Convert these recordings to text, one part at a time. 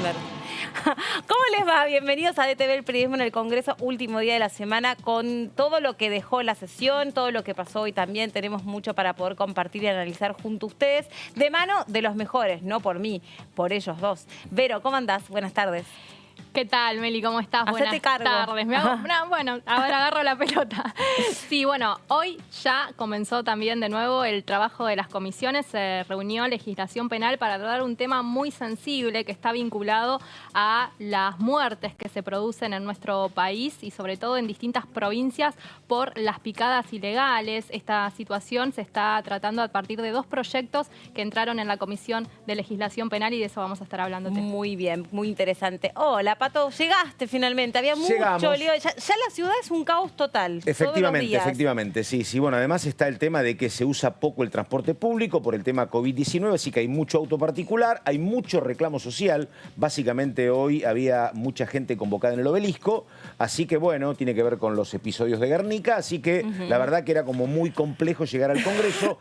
responder. ¿Cómo les va? Bienvenidos a DTV, el periodismo en el Congreso, último día de la semana, con todo lo que dejó la sesión, todo lo que pasó hoy también. Tenemos mucho para poder compartir y analizar junto a ustedes, de mano de los mejores, no por mí, por ellos dos. Vero, ¿cómo andás? Buenas tardes. ¿Qué tal, Meli? ¿Cómo estás? Hacete Buenas cargo. tardes. Bueno, ahora agarro la pelota. Sí, bueno, hoy ya comenzó también de nuevo el trabajo de las comisiones. Se reunió legislación penal para tratar un tema muy sensible que está vinculado a las muertes que se producen en nuestro país y sobre todo en distintas provincias por las picadas ilegales. Esta situación se está tratando a partir de dos proyectos que entraron en la Comisión de Legislación Penal y de eso vamos a estar hablando. Muy bien, muy interesante. Hola, Pato, llegaste finalmente. Había mucho lío. Ya la ciudad es un caos total. Efectivamente, sí. Bueno, además está el tema de que se usa poco el transporte público por el tema COVID-19, así que hay mucho auto particular, hay mucho reclamo social. Básicamente hoy había mucha gente convocada en el Obelisco, así que bueno, tiene que ver con los episodios de Guernica, así que la verdad que era como muy complejo llegar al Congreso.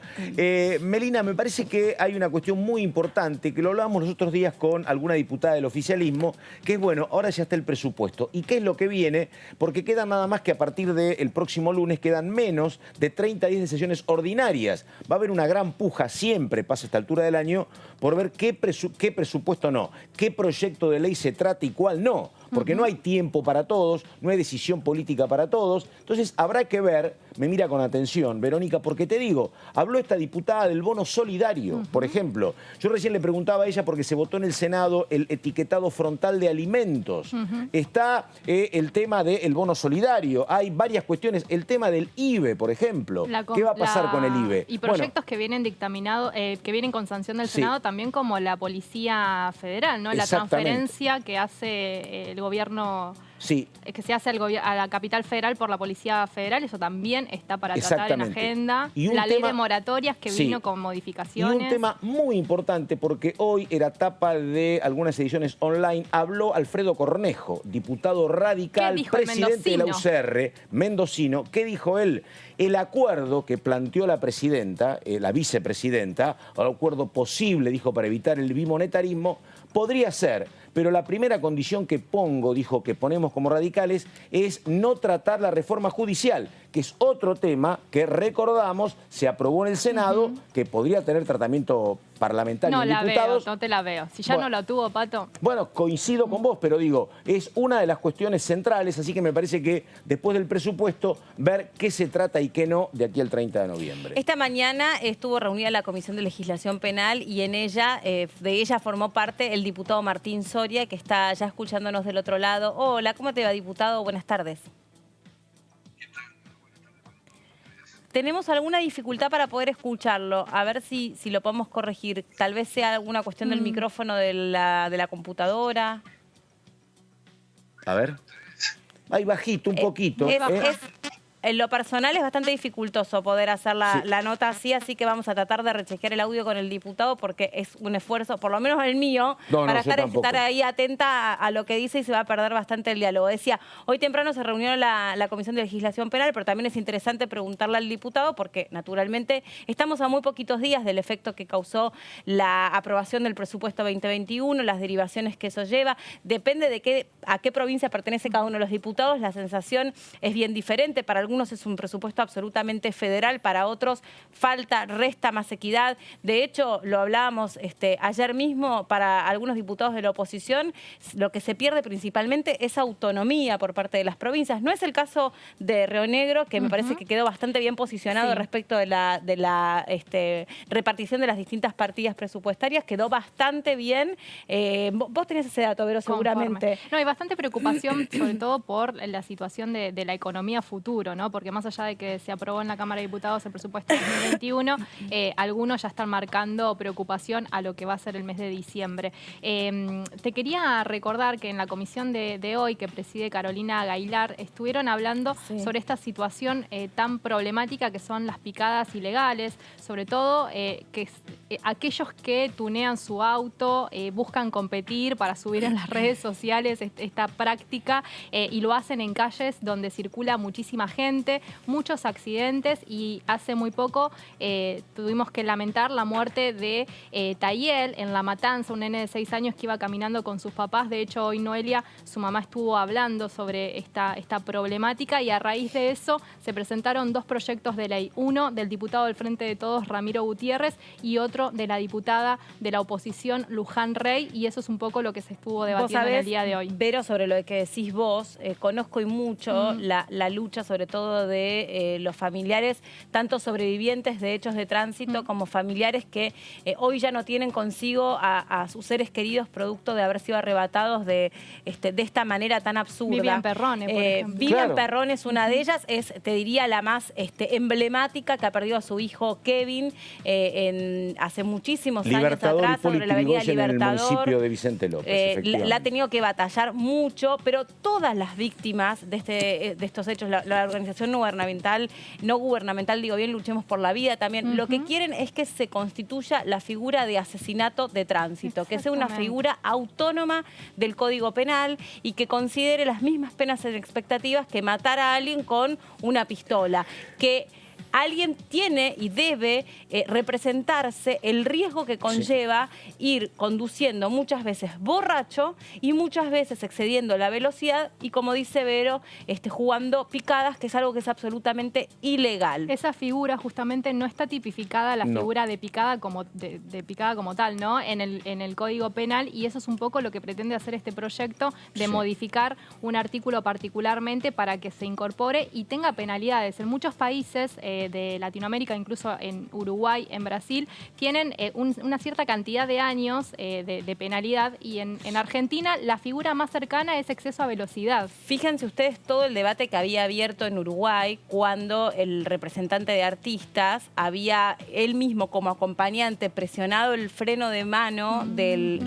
Melina, me parece que hay una cuestión muy importante, que lo hablábamos los otros días con alguna diputada del oficialismo, que es bueno, ahora ya está el presupuesto. ¿Y qué es lo que viene? Porque quedan nada más que a partir del próximo lunes, quedan menos de 30 días de sesiones ordinarias. Va a haber una gran puja, siempre pasa a esta altura del año, por ver qué presupuesto no, qué proyecto de ley se trata y cuál no. Porque no hay tiempo para todos, no hay decisión política para todos. Entonces habrá que ver, me mira con atención, Verónica, porque te digo, habló esta diputada del bono solidario, por ejemplo. Yo recién le preguntaba a ella porque se votó en el Senado el etiquetado frontal de alimentos. Está el tema del bono solidario, hay varias cuestiones. El tema del IVE, por ejemplo. ¿Qué va a pasar con el IVE? Y proyectos que vienen dictaminados, que vienen con sanción del Senado, también como la Policía Federal, ¿no? La transferencia que hace el gobierno, que se hace a la capital federal por la Policía Federal, eso también está para tratar en agenda. Y la ley de moratorias que vino con modificaciones. Y un tema muy importante, porque hoy era tapa de algunas ediciones online, habló Alfredo Cornejo, diputado radical, presidente de la UCR, mendocino. ¿Qué dijo él? El acuerdo que planteó la presidenta, la vicepresidenta, el acuerdo posible, dijo, para evitar el bimonetarismo, podría ser, pero la primera condición que pongo, dijo, que ponemos como radicales, es no tratar la reforma judicial, que es otro tema que recordamos, se aprobó en el Senado, que podría tener tratamiento parlamentario en diputados. No te la veo. Si ya no lo tuvo, Pato. Bueno, coincido con vos, pero digo, es una de las cuestiones centrales, así que me parece que después del presupuesto, ver qué se trata y qué no de aquí al 30 de noviembre. Esta mañana estuvo reunida la Comisión de Legislación Penal y en ella, de ella formó parte el diputado Martín Soria, que está ya escuchándonos del otro lado. Hola, ¿cómo te va, diputado? Buenas tardes. Tenemos alguna dificultad para poder escucharlo. A ver si lo podemos corregir. Tal vez sea alguna cuestión del micrófono de la computadora. A ver. Ahí bajito, un poquito. En lo personal es bastante dificultoso poder hacer la nota así que vamos a tratar de rechequear el audio con el diputado porque es un esfuerzo, por lo menos el mío, para estar ahí atenta a lo que dice y se va a perder bastante el diálogo. Decía, hoy temprano se reunió la Comisión de Legislación Penal, pero también es interesante preguntarle al diputado porque, naturalmente, estamos a muy poquitos días del efecto que causó la aprobación del presupuesto 2021, las derivaciones que eso lleva. Depende de a qué provincia pertenece cada uno de los diputados, la sensación es bien diferente. Para algunos es un presupuesto absolutamente federal, para otros resta más equidad. De hecho, lo hablábamos ayer mismo, para algunos diputados de la oposición, lo que se pierde principalmente es autonomía por parte de las provincias. No es el caso de Río Negro, que me parece que quedó bastante bien posicionado respecto de la repartición de las distintas partidas presupuestarias, quedó bastante bien. Vos tenés ese dato, Vero, seguramente. No, hay bastante preocupación, sobre todo por la situación de la economía futuro, ¿no? Porque más allá de que se aprobó en la Cámara de Diputados el presupuesto 2021, algunos ya están marcando preocupación a lo que va a ser el mes de diciembre. Te quería recordar que en la comisión de hoy, que preside Carolina Gailar, estuvieron hablando sobre esta situación tan problemática que son las picadas ilegales, sobre todo aquellos que tunean su auto, buscan competir para subir en las redes sociales esta práctica y lo hacen en calles donde circula muchísima gente. gente, muchos accidentes y hace muy poco tuvimos que lamentar la muerte de Tayel en La Matanza, un nene de 6 años que iba caminando con sus papás. De hecho, hoy Noelia, su mamá, estuvo hablando sobre esta problemática y a raíz de eso se presentaron 2 proyectos de ley. Uno del diputado del Frente de Todos, Ramiro Gutiérrez, y otro de la diputada de la oposición, Luján Rey, y eso es un poco lo que se estuvo debatiendo en el día de hoy. Vero, sobre lo que decís vos, conozco y mucho la lucha sobre todo de los familiares, tanto sobrevivientes de hechos de tránsito como familiares que hoy ya no tienen consigo a sus seres queridos producto de haber sido arrebatados de esta manera tan absurda. Vivian Perrone, por ejemplo. Vivian Perrone es una de ellas, es, te diría, la más emblemática, que ha perdido a su hijo Kevin hace muchísimos años atrás sobre la avenida Libertador. En el municipio de Vicente López, la ha tenido que batallar mucho, pero todas las víctimas de estos hechos, la organización no gubernamental, digo bien, Luchemos por la Vida también, lo que quieren es que se constituya la figura de asesinato de tránsito, que sea una figura autónoma del Código Penal y que considere las mismas penas en expectativas que matar a alguien con una pistola, que alguien tiene y debe representarse el riesgo que conlleva ir conduciendo muchas veces borracho y muchas veces excediendo la velocidad y, como dice Vero, jugando picadas, que es algo que es absolutamente ilegal. Esa figura justamente no está tipificada, la figura de picada como tal, ¿no? En el Código Penal, y eso es un poco lo que pretende hacer este proyecto de modificar un artículo particularmente para que se incorpore y tenga penalidades. En muchos países de Latinoamérica, incluso en Uruguay, en Brasil, tienen una cierta cantidad de años de penalidad, y en Argentina la figura más cercana es exceso a velocidad. Fíjense ustedes todo el debate que había abierto en Uruguay cuando el representante de artistas había él mismo como acompañante presionado el freno de mano de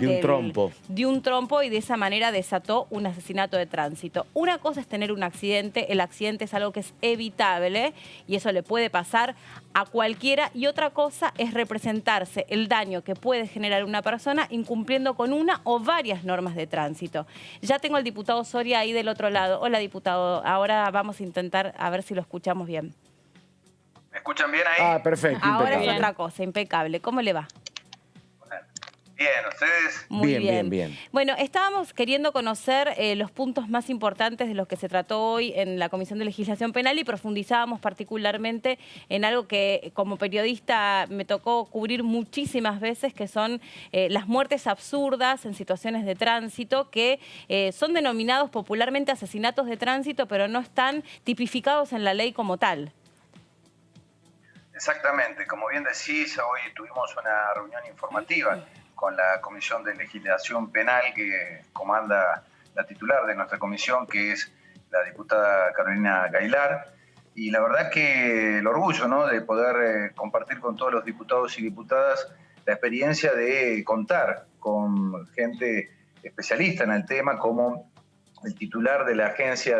un trompo y de esa manera desató un asesinato de tránsito. Una cosa es tener un accidente, el accidente es algo que es evitable y eso le puede pasar a cualquiera, y otra cosa es representarse el daño que puede generar una persona incumpliendo con una o varias normas de tránsito. Ya tengo al diputado Soria ahí del otro lado. Hola, diputado. Ahora vamos a intentar a ver si lo escuchamos bien. ¿Me escuchan bien ahí? Ah, perfecto. Ahora impecable. es otra cosa, impecable. ¿Cómo le va? Bien, ¿ustedes? Muy bien. Bueno, estábamos queriendo conocer los puntos más importantes de los que se trató hoy en la Comisión de Legislación Penal y profundizábamos particularmente en algo que como periodista me tocó cubrir muchísimas veces, que son las muertes absurdas en situaciones de tránsito, que son denominados popularmente asesinatos de tránsito, pero no están tipificados en la ley como tal. Exactamente, como bien decís, hoy tuvimos una reunión informativa con la Comisión de Legislación Penal que comanda la titular de nuestra comisión, que es la diputada Carolina Gailar, y la verdad que el orgullo, ¿no?, de poder compartir con todos los diputados y diputadas la experiencia de contar con gente especialista en el tema, como el titular de la Agencia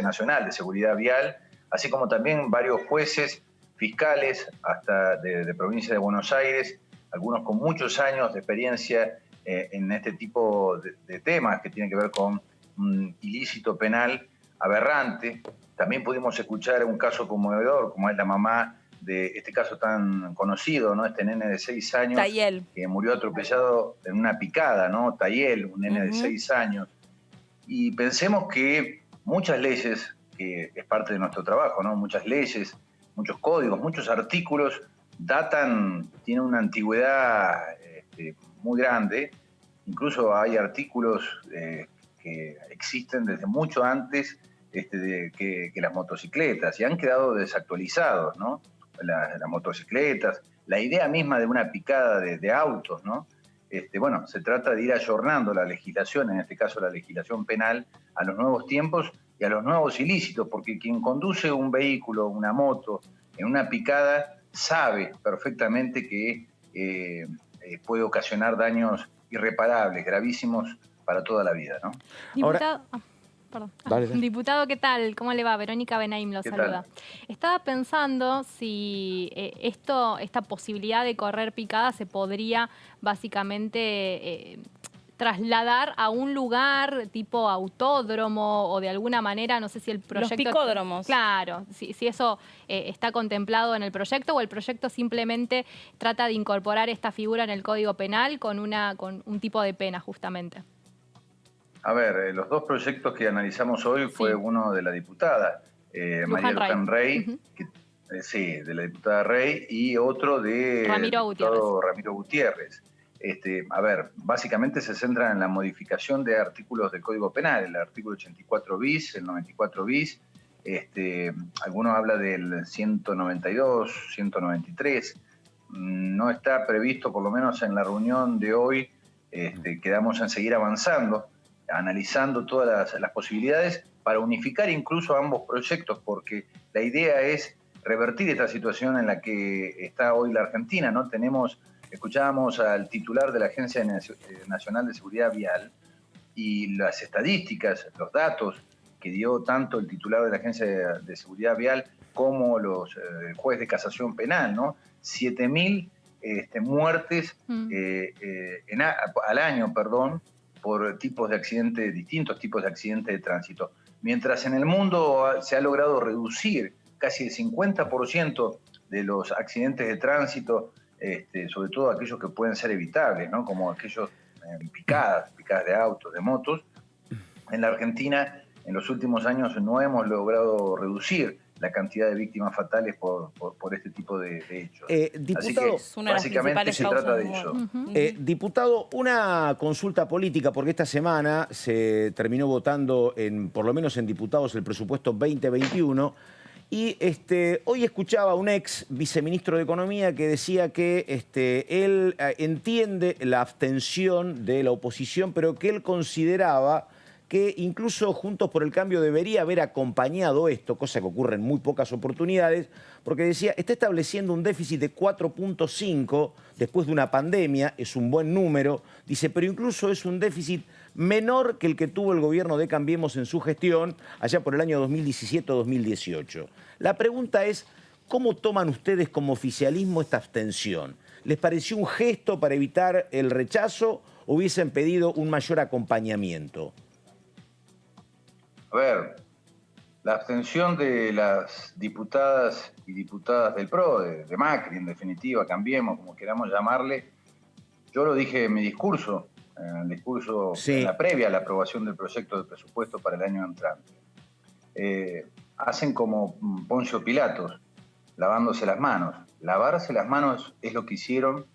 Nacional de Seguridad Vial, así como también varios jueces, fiscales, hasta de provincia de Buenos Aires, algunos con muchos años de experiencia en este tipo de temas que tienen que ver con un ilícito penal aberrante. También pudimos escuchar un caso conmovedor, como es la mamá de este caso tan conocido, ¿no? Este nene de 6 años, Tayel, que murió atropellado en una picada, ¿no? Tayel, un nene de 6 años. Y pensemos que muchas leyes, que es parte de nuestro trabajo, ¿no? Muchas leyes, muchos códigos, muchos artículos tienen una antigüedad muy grande. Incluso hay artículos que existen desde mucho antes que las motocicletas y han quedado desactualizados, ¿no? Las motocicletas, la idea misma de una picada de autos, ¿no? Bueno, se trata de ir ayornando la legislación, en este caso la legislación penal, a los nuevos tiempos y a los nuevos ilícitos, porque quien conduce un vehículo, una moto, en una picada, sabe perfectamente que puede ocasionar daños irreparables, gravísimos para toda la vida, ¿no? Diputado, Dale. Diputado, ¿qué tal? ¿Cómo le va? Verónica Benaim lo saluda. Estaba pensando si esta posibilidad de correr picada se podría básicamente trasladar a un lugar tipo autódromo o de alguna manera, no sé si el proyecto... Los picódromos. Claro, si eso está contemplado en el proyecto o el proyecto simplemente trata de incorporar esta figura en el Código Penal con un tipo de pena justamente. A ver, los dos proyectos que analizamos hoy fue uno de la diputada María Luján Rey, sí, de la diputada Rey, y otro de Ramiro Gutiérrez. A ver, básicamente se centra en la modificación de artículos del Código Penal, el artículo 84 bis, el 94 bis, algunos hablan del 192, 193, no está previsto, por lo menos en la reunión de hoy, quedamos en seguir avanzando, analizando todas las posibilidades para unificar incluso ambos proyectos, porque la idea es revertir esta situación en la que está hoy la Argentina, ¿no? Escuchábamos al titular de la Agencia Nacional de Seguridad Vial y las estadísticas, los datos que dio tanto el titular de la Agencia de Seguridad Vial como los juez de casación penal, ¿no? 7.000 muertes al año, por tipos de accidentes, distintos tipos de accidentes de tránsito. Mientras en el mundo se ha logrado reducir casi el 50% de los accidentes de tránsito, sobre todo aquellos que pueden ser evitables, ¿no? Como aquellos picadas de autos, de motos. En la Argentina, en los últimos años no hemos logrado reducir la cantidad de víctimas fatales por este tipo de hechos. Diputado, así que básicamente se trata de eso. Diputado, una consulta política, porque esta semana se terminó votando, por lo menos en diputados, el presupuesto 2021, y hoy escuchaba a un ex viceministro de Economía que decía que él entiende la abstención de la oposición, pero que él consideraba que incluso Juntos por el Cambio debería haber acompañado esto, cosa que ocurre en muy pocas oportunidades, porque decía, está estableciendo un déficit de 4.5 después de una pandemia, es un buen número, dice, pero incluso es un déficit menor que el que tuvo el gobierno de Cambiemos en su gestión allá por el año 2017-2018. La pregunta es, ¿cómo toman ustedes como oficialismo esta abstención? ¿Les pareció un gesto para evitar el rechazo o hubiesen pedido un mayor acompañamiento? A ver, la abstención de las diputadas y diputadas del PRO, de Macri, en definitiva, Cambiemos, como queramos llamarle, yo lo dije en mi discurso, en la previa a la aprobación del proyecto de presupuesto para el año entrante. Hacen como Poncio Pilatos, lavándose las manos. Lavarse las manos es lo que hicieron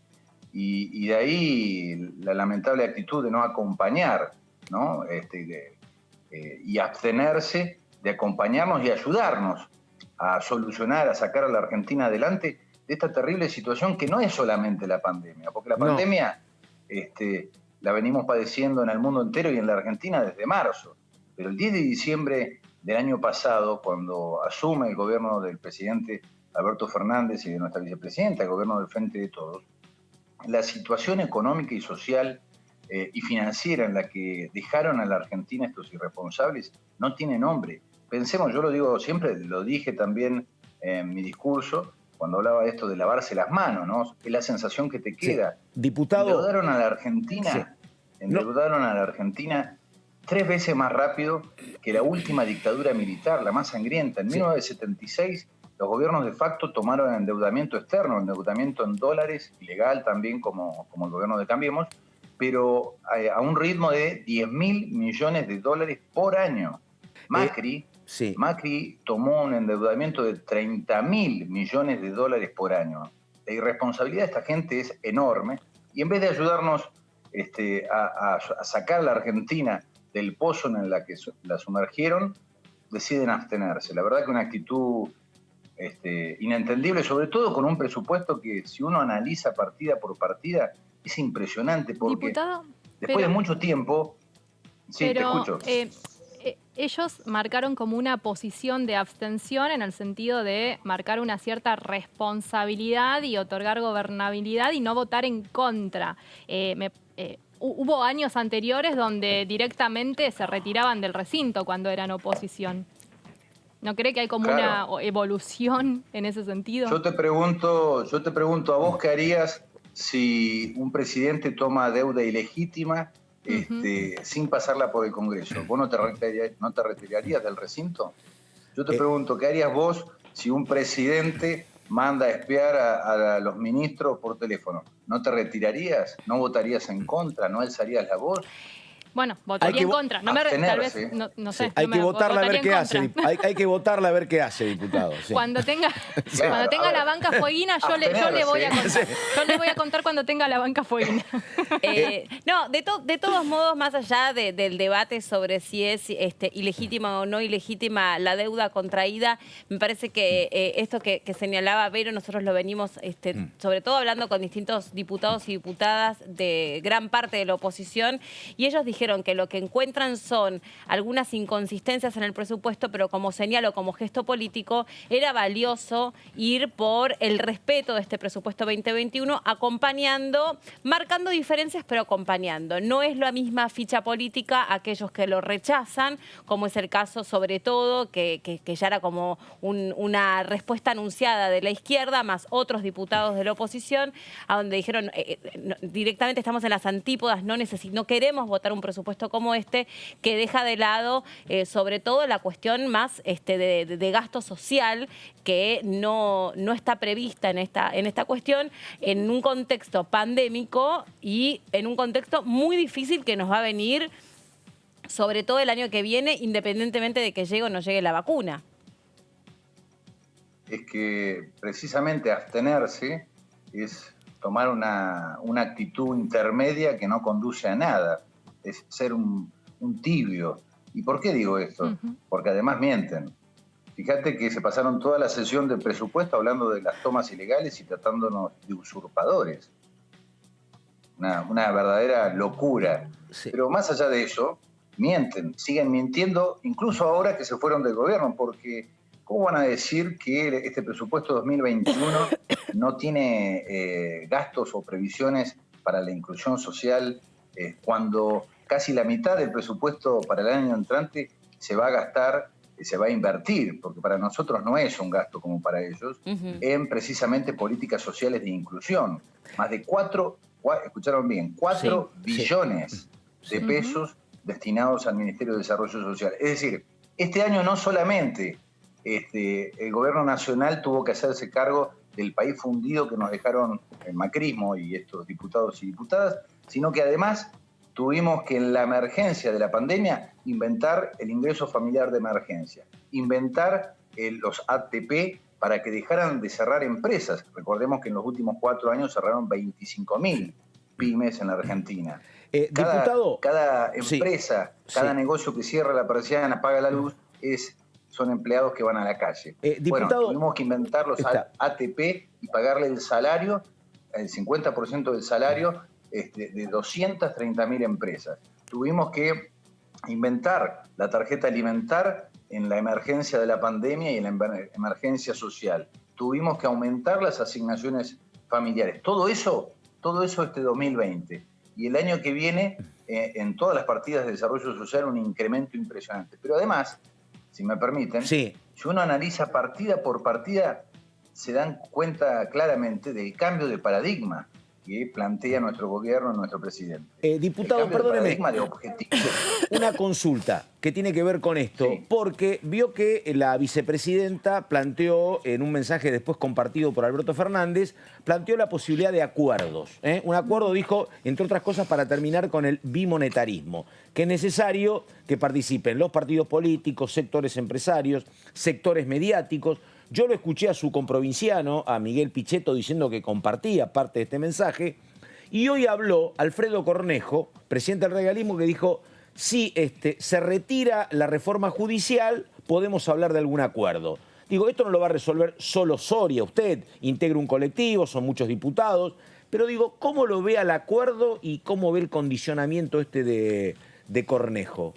y de ahí la lamentable actitud de no acompañar, ¿no? Y abstenerse de acompañarnos y ayudarnos a solucionar, a sacar a la Argentina adelante de esta terrible situación que no es solamente la pandemia, porque la pandemia la venimos padeciendo en el mundo entero y en la Argentina desde marzo. Pero el 10 de diciembre del año pasado, cuando asume el gobierno del presidente Alberto Fernández y de nuestra vicepresidenta, el gobierno del Frente de Todos, la situación económica y social y financiera en la que dejaron a la Argentina estos irresponsables no tiene nombre. Pensemos, yo lo digo siempre, lo dije también en mi discurso, cuando hablaba de esto de lavarse las manos, ¿no? Es la sensación que te queda. Sí. Diputado... Endeudaron a la Argentina, a la Argentina 3 veces más rápido que la última dictadura militar, la más sangrienta. En 1976 los gobiernos de facto tomaron endeudamiento externo, endeudamiento en dólares, ilegal también como el gobierno de Cambiemos, pero a un ritmo de 10.000 millones de dólares por año. Macri tomó un endeudamiento de 30.000 millones de dólares por año. La irresponsabilidad de esta gente es enorme y en vez de ayudarnos a sacar a la Argentina del pozo en el que la sumergieron, deciden abstenerse. La verdad que una actitud inentendible, sobre todo con un presupuesto que si uno analiza partida por partida, es impresionante porque después de mucho tiempo... Sí, te escucho. Ellos marcaron como una posición de abstención en el sentido de marcar una cierta responsabilidad y otorgar gobernabilidad y no votar en contra. Hubo años anteriores donde directamente se retiraban del recinto cuando eran oposición. ¿No cree que hay como una evolución en ese sentido? Yo te pregunto a vos qué harías si un presidente toma deuda ilegítima sin pasarla por el Congreso. ¿Vos no te retirarías del recinto? Yo te pregunto, ¿qué harías vos si un presidente manda a espiar a los ministros por teléfono? ¿No te retirarías? ¿No votarías en contra? ¿No alzarías la voz? Bueno, votaría en contra. No tal vez, no sé. Hay que votarla a ver qué hace. Hay que votarla a ver qué hace, diputado. Sí. Cuando tenga la banca fueguina, yo le voy a contar. Yo le voy a contar cuando tenga la banca fueguina. No, de todos modos, más allá del debate sobre si es ilegítima o no ilegítima la deuda contraída, me parece que esto que señalaba Vero, nosotros lo venimos, sobre todo hablando con distintos diputados y diputadas de gran parte de la oposición, y ellos dijeron que lo que encuentran son algunas inconsistencias en el presupuesto, pero como señalo, como gesto político, era valioso ir por el respeto de este presupuesto 2021, acompañando, marcando diferencias, pero acompañando. No es la misma ficha política aquellos que lo rechazan, como es el caso, sobre todo, que ya era como una respuesta anunciada de la izquierda, más otros diputados de la oposición, a donde dijeron directamente estamos en las antípodas, no queremos votar un presupuesto como este, que deja de lado sobre todo la cuestión más de gasto social, que no está prevista en esta cuestión, en un contexto pandémico y en un contexto muy difícil que nos va a venir, sobre todo el año que viene, independientemente de que llegue o no llegue la vacuna. Es que precisamente abstenerse es tomar una actitud intermedia que no conduce a nada. Es ser un tibio. ¿Y por qué digo esto? Porque además mienten. Fíjate que se pasaron toda la sesión del presupuesto hablando de las tomas ilegales y tratándonos de usurpadores. Una verdadera locura. Sí. Pero más allá de eso, mienten, siguen mintiendo, incluso ahora que se fueron del gobierno, porque ¿cómo van a decir que este presupuesto 2021 no tiene gastos o previsiones para la inclusión social cuando casi la mitad del presupuesto para el año entrante se va a gastar, se va a invertir, porque para nosotros no es un gasto como para ellos, en precisamente políticas sociales de inclusión? Más de 4, escucharon bien, 4 billones de pesos destinados al Ministerio de Desarrollo Social. Es decir, este año no solamente el gobierno nacional tuvo que hacerse cargo del país fundido que nos dejaron el macrismo y estos diputados y diputadas, sino que además tuvimos que en la emergencia de la pandemia inventar el ingreso familiar de emergencia, inventar los ATP para que dejaran de cerrar empresas. Recordemos que en los últimos 4 años cerraron 25.000 pymes en la Argentina. Cada empresa, cada negocio que cierra la persiana, apaga la luz, son empleados que van a la calle. Diputado, tuvimos que inventar los ATP y pagarle el salario, el 50% del salario de 230.000 empresas. Tuvimos que inventar la tarjeta alimentar en la emergencia de la pandemia y en la emergencia social. Tuvimos que aumentar las asignaciones familiares. Todo eso 2020. Y el año que viene, en todas las partidas de desarrollo social, un incremento impresionante. Pero además, si me permiten, si uno analiza partida por partida, se dan cuenta claramente del cambio de paradigma que plantea nuestro gobierno, nuestro presidente. Diputado, perdóneme. De objetivo. Una consulta que tiene que ver con esto, porque vio que la vicepresidenta planteó, en un mensaje después compartido por Alberto Fernández, planteó la posibilidad de acuerdos. Un acuerdo, dijo, entre otras cosas, para terminar con el bimonetarismo, que es necesario que participen los partidos políticos, sectores empresarios, sectores mediáticos. Yo lo escuché a su comprovinciano, a Miguel Pichetto, diciendo que compartía parte de este mensaje. Y hoy habló Alfredo Cornejo, presidente del radicalismo, que dijo, si se retira la reforma judicial, podemos hablar de algún acuerdo. Digo, esto no lo va a resolver solo Soria, usted integra un colectivo, son muchos diputados, pero digo, ¿cómo lo ve al acuerdo y cómo ve el condicionamiento de Cornejo?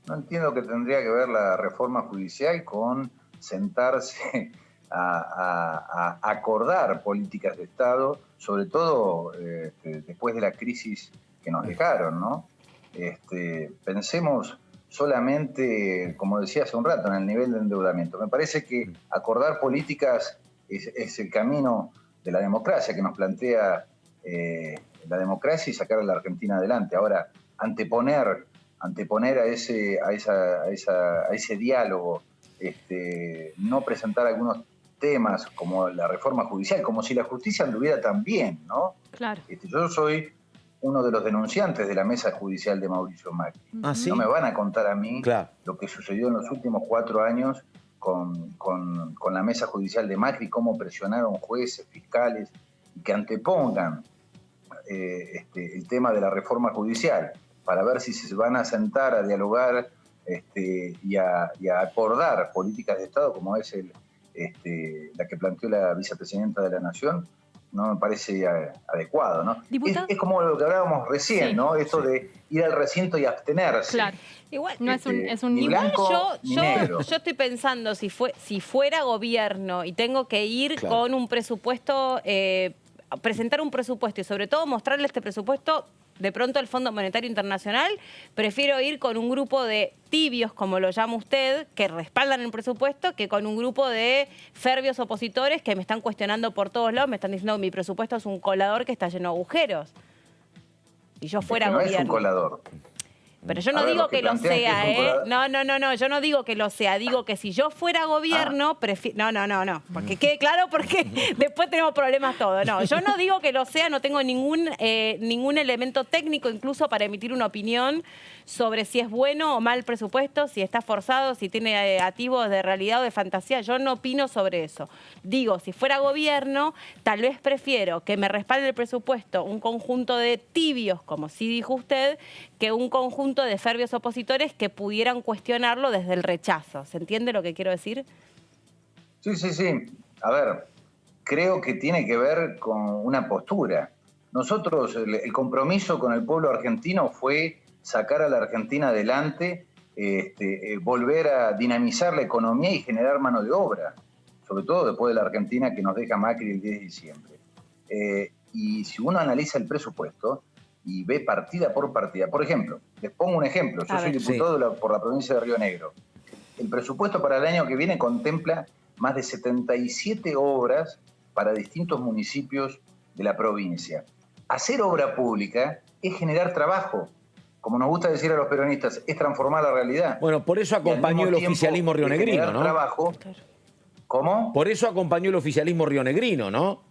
No entiendo que tendría que ver la reforma judicial con sentarse a acordar políticas de Estado, sobre todo después de la crisis que nos dejaron, ¿no? Pensemos solamente, como decía hace un rato, en el nivel de endeudamiento. Me parece que acordar políticas es el camino de la democracia que nos plantea la democracia y sacar a la Argentina adelante. Ahora, anteponer a ese diálogo, no presentar algunos temas como la reforma judicial, como si la justicia anduviera tan bien, ¿no? Claro. Yo soy uno de los denunciantes de la mesa judicial de Mauricio Macri. ¿Ah, sí? No me van a contar a mí Claro. lo que sucedió en los últimos 4 años con la mesa judicial de Macri, cómo presionaron jueces, fiscales, y que antepongan el tema de la reforma judicial para ver si se van a sentar a dialogar y a acordar políticas de Estado como es la que planteó la vicepresidenta de la Nación. No me parece adecuado, ¿no? Es como lo que hablábamos recién, sí, ¿no? Esto de ir al recinto y abstenerse. Claro. Igual, no es un ni igual blanco, ni negro. yo estoy pensando, si fuera gobierno y tengo que ir Claro. con un presupuesto, presentar un presupuesto y sobre todo mostrarle este presupuesto de pronto al Fondo Monetario Internacional, prefiero ir con un grupo de tibios, como lo llama usted, que respaldan el presupuesto, que con un grupo de férreos opositores que me están cuestionando por todos lados, me están diciendo que mi presupuesto es un colador que está lleno de agujeros. Si yo fuera no gobierno. es un colador. Pero yo no digo que lo sea, ¿eh? No, yo no digo que lo sea. Digo que si yo fuera gobierno, prefiero... No, porque quede claro, porque después tenemos problemas todos. No, yo no digo que lo sea, no tengo ningún elemento técnico incluso para emitir una opinión sobre si es bueno o mal presupuesto, si está forzado, si tiene atisbos de realidad o de fantasía. Yo no opino sobre eso. Digo, si fuera gobierno, tal vez prefiero que me respalde el presupuesto un conjunto de tibios, como sí dijo usted, que un conjunto de férreos opositores que pudieran cuestionarlo desde el rechazo. ¿Se entiende lo que quiero decir? Sí. A ver, creo que tiene que ver con una postura. Nosotros, el compromiso con el pueblo argentino fue sacar a la Argentina adelante, volver a dinamizar la economía y generar mano de obra, sobre todo después de la Argentina que nos deja Macri el 10 de diciembre. Y si uno analiza el presupuesto y ve partida por partida, por ejemplo, les pongo un ejemplo, yo soy diputado por la provincia de Río Negro. El presupuesto para el año que viene contempla más de 77 obras para distintos municipios de la provincia. Hacer obra pública es generar trabajo. Como nos gusta decir a los peronistas, es transformar la realidad. Bueno, por eso acompañó el oficialismo rionegrino, ¿no? Trabajo. ¿Cómo? Por eso acompañó el oficialismo rionegrino, ¿no?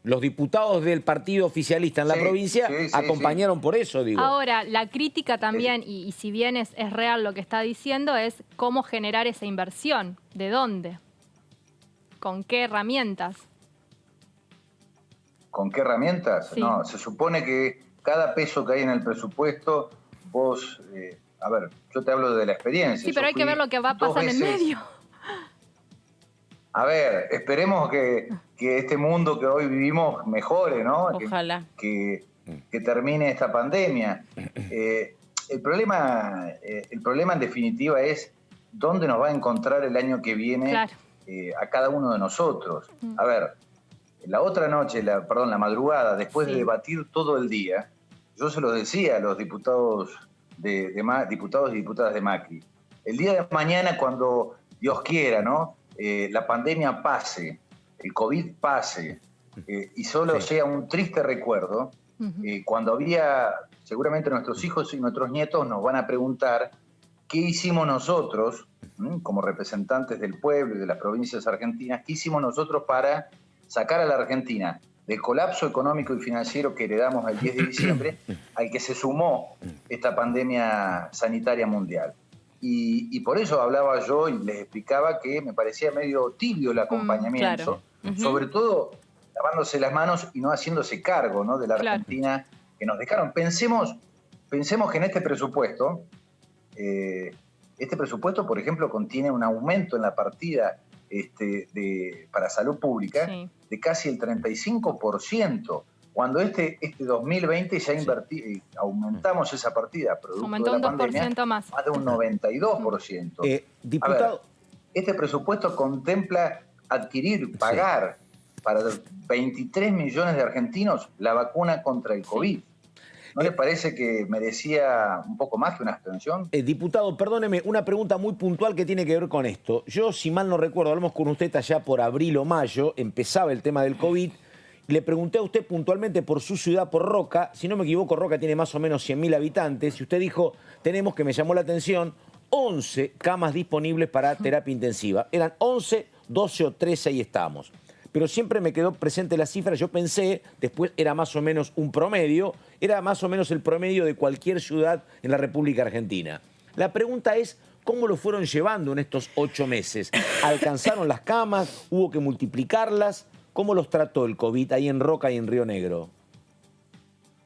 Los diputados del partido oficialista en la provincia acompañaron por eso, digo. Ahora, la crítica también, y si bien es real lo que está diciendo, es cómo generar esa inversión. ¿De dónde? ¿Con qué herramientas? ¿Con qué herramientas? Sí. No, se supone que cada peso que hay en el presupuesto, vos... a ver, yo te hablo de la experiencia. Sí, pero hay que ver lo que va a pasar en el medio. A ver, esperemos que este mundo que hoy vivimos mejore, ¿no? Ojalá. Que termine esta pandemia. El problema en definitiva es dónde nos va a encontrar el año que viene a cada uno de nosotros. A ver, la otra noche, la madrugada, después de debatir todo el día, yo se lo decía a los diputados diputados y diputadas de Macri. El día de mañana, cuando Dios quiera, ¿no? La pandemia pase, el COVID pase, y solo sea un triste recuerdo, cuando había, seguramente nuestros hijos y nuestros nietos nos van a preguntar qué hicimos nosotros, como representantes del pueblo y de las provincias argentinas, qué hicimos nosotros para sacar a la Argentina del colapso económico y financiero que heredamos el 10 de diciembre, al que se sumó esta pandemia sanitaria mundial. Y por eso hablaba yo y les explicaba que me parecía medio tibio el acompañamiento, sobre todo lavándose las manos y no haciéndose cargo, ¿no? De la Argentina que nos dejaron. Pensemos que en este presupuesto, por ejemplo, contiene un aumento en la partida para salud pública de casi el 35%. Cuando este 2020 ya aumentamos esa partida, producto aumentó de la un 2% pandemia, más de un 92%. Diputado... A ver, este presupuesto contempla pagar para 23 millones de argentinos la vacuna contra el COVID. ¿No les parece que merecía un poco más que una abstención? Diputado, perdóneme, una pregunta muy puntual que tiene que ver con esto. Yo, si mal no recuerdo, hablamos con usted allá por abril o mayo, empezaba el tema del COVID, Le pregunté a usted puntualmente por su ciudad, por Roca. Si no me equivoco, Roca tiene más o menos 100.000 habitantes. Y usted dijo, tenemos, que me llamó la atención, 11 camas disponibles para terapia intensiva. Eran 11, 12 o 13, ahí estamos. Pero siempre me quedó presente la cifra. Yo pensé, después era más o menos un promedio, era más o menos el promedio de cualquier ciudad en la República Argentina. La pregunta es, ¿cómo lo fueron llevando en estos 8 meses? ¿Alcanzaron las camas? ¿Hubo que multiplicarlas? ¿Cómo los trató el COVID ahí en Roca y en Río Negro?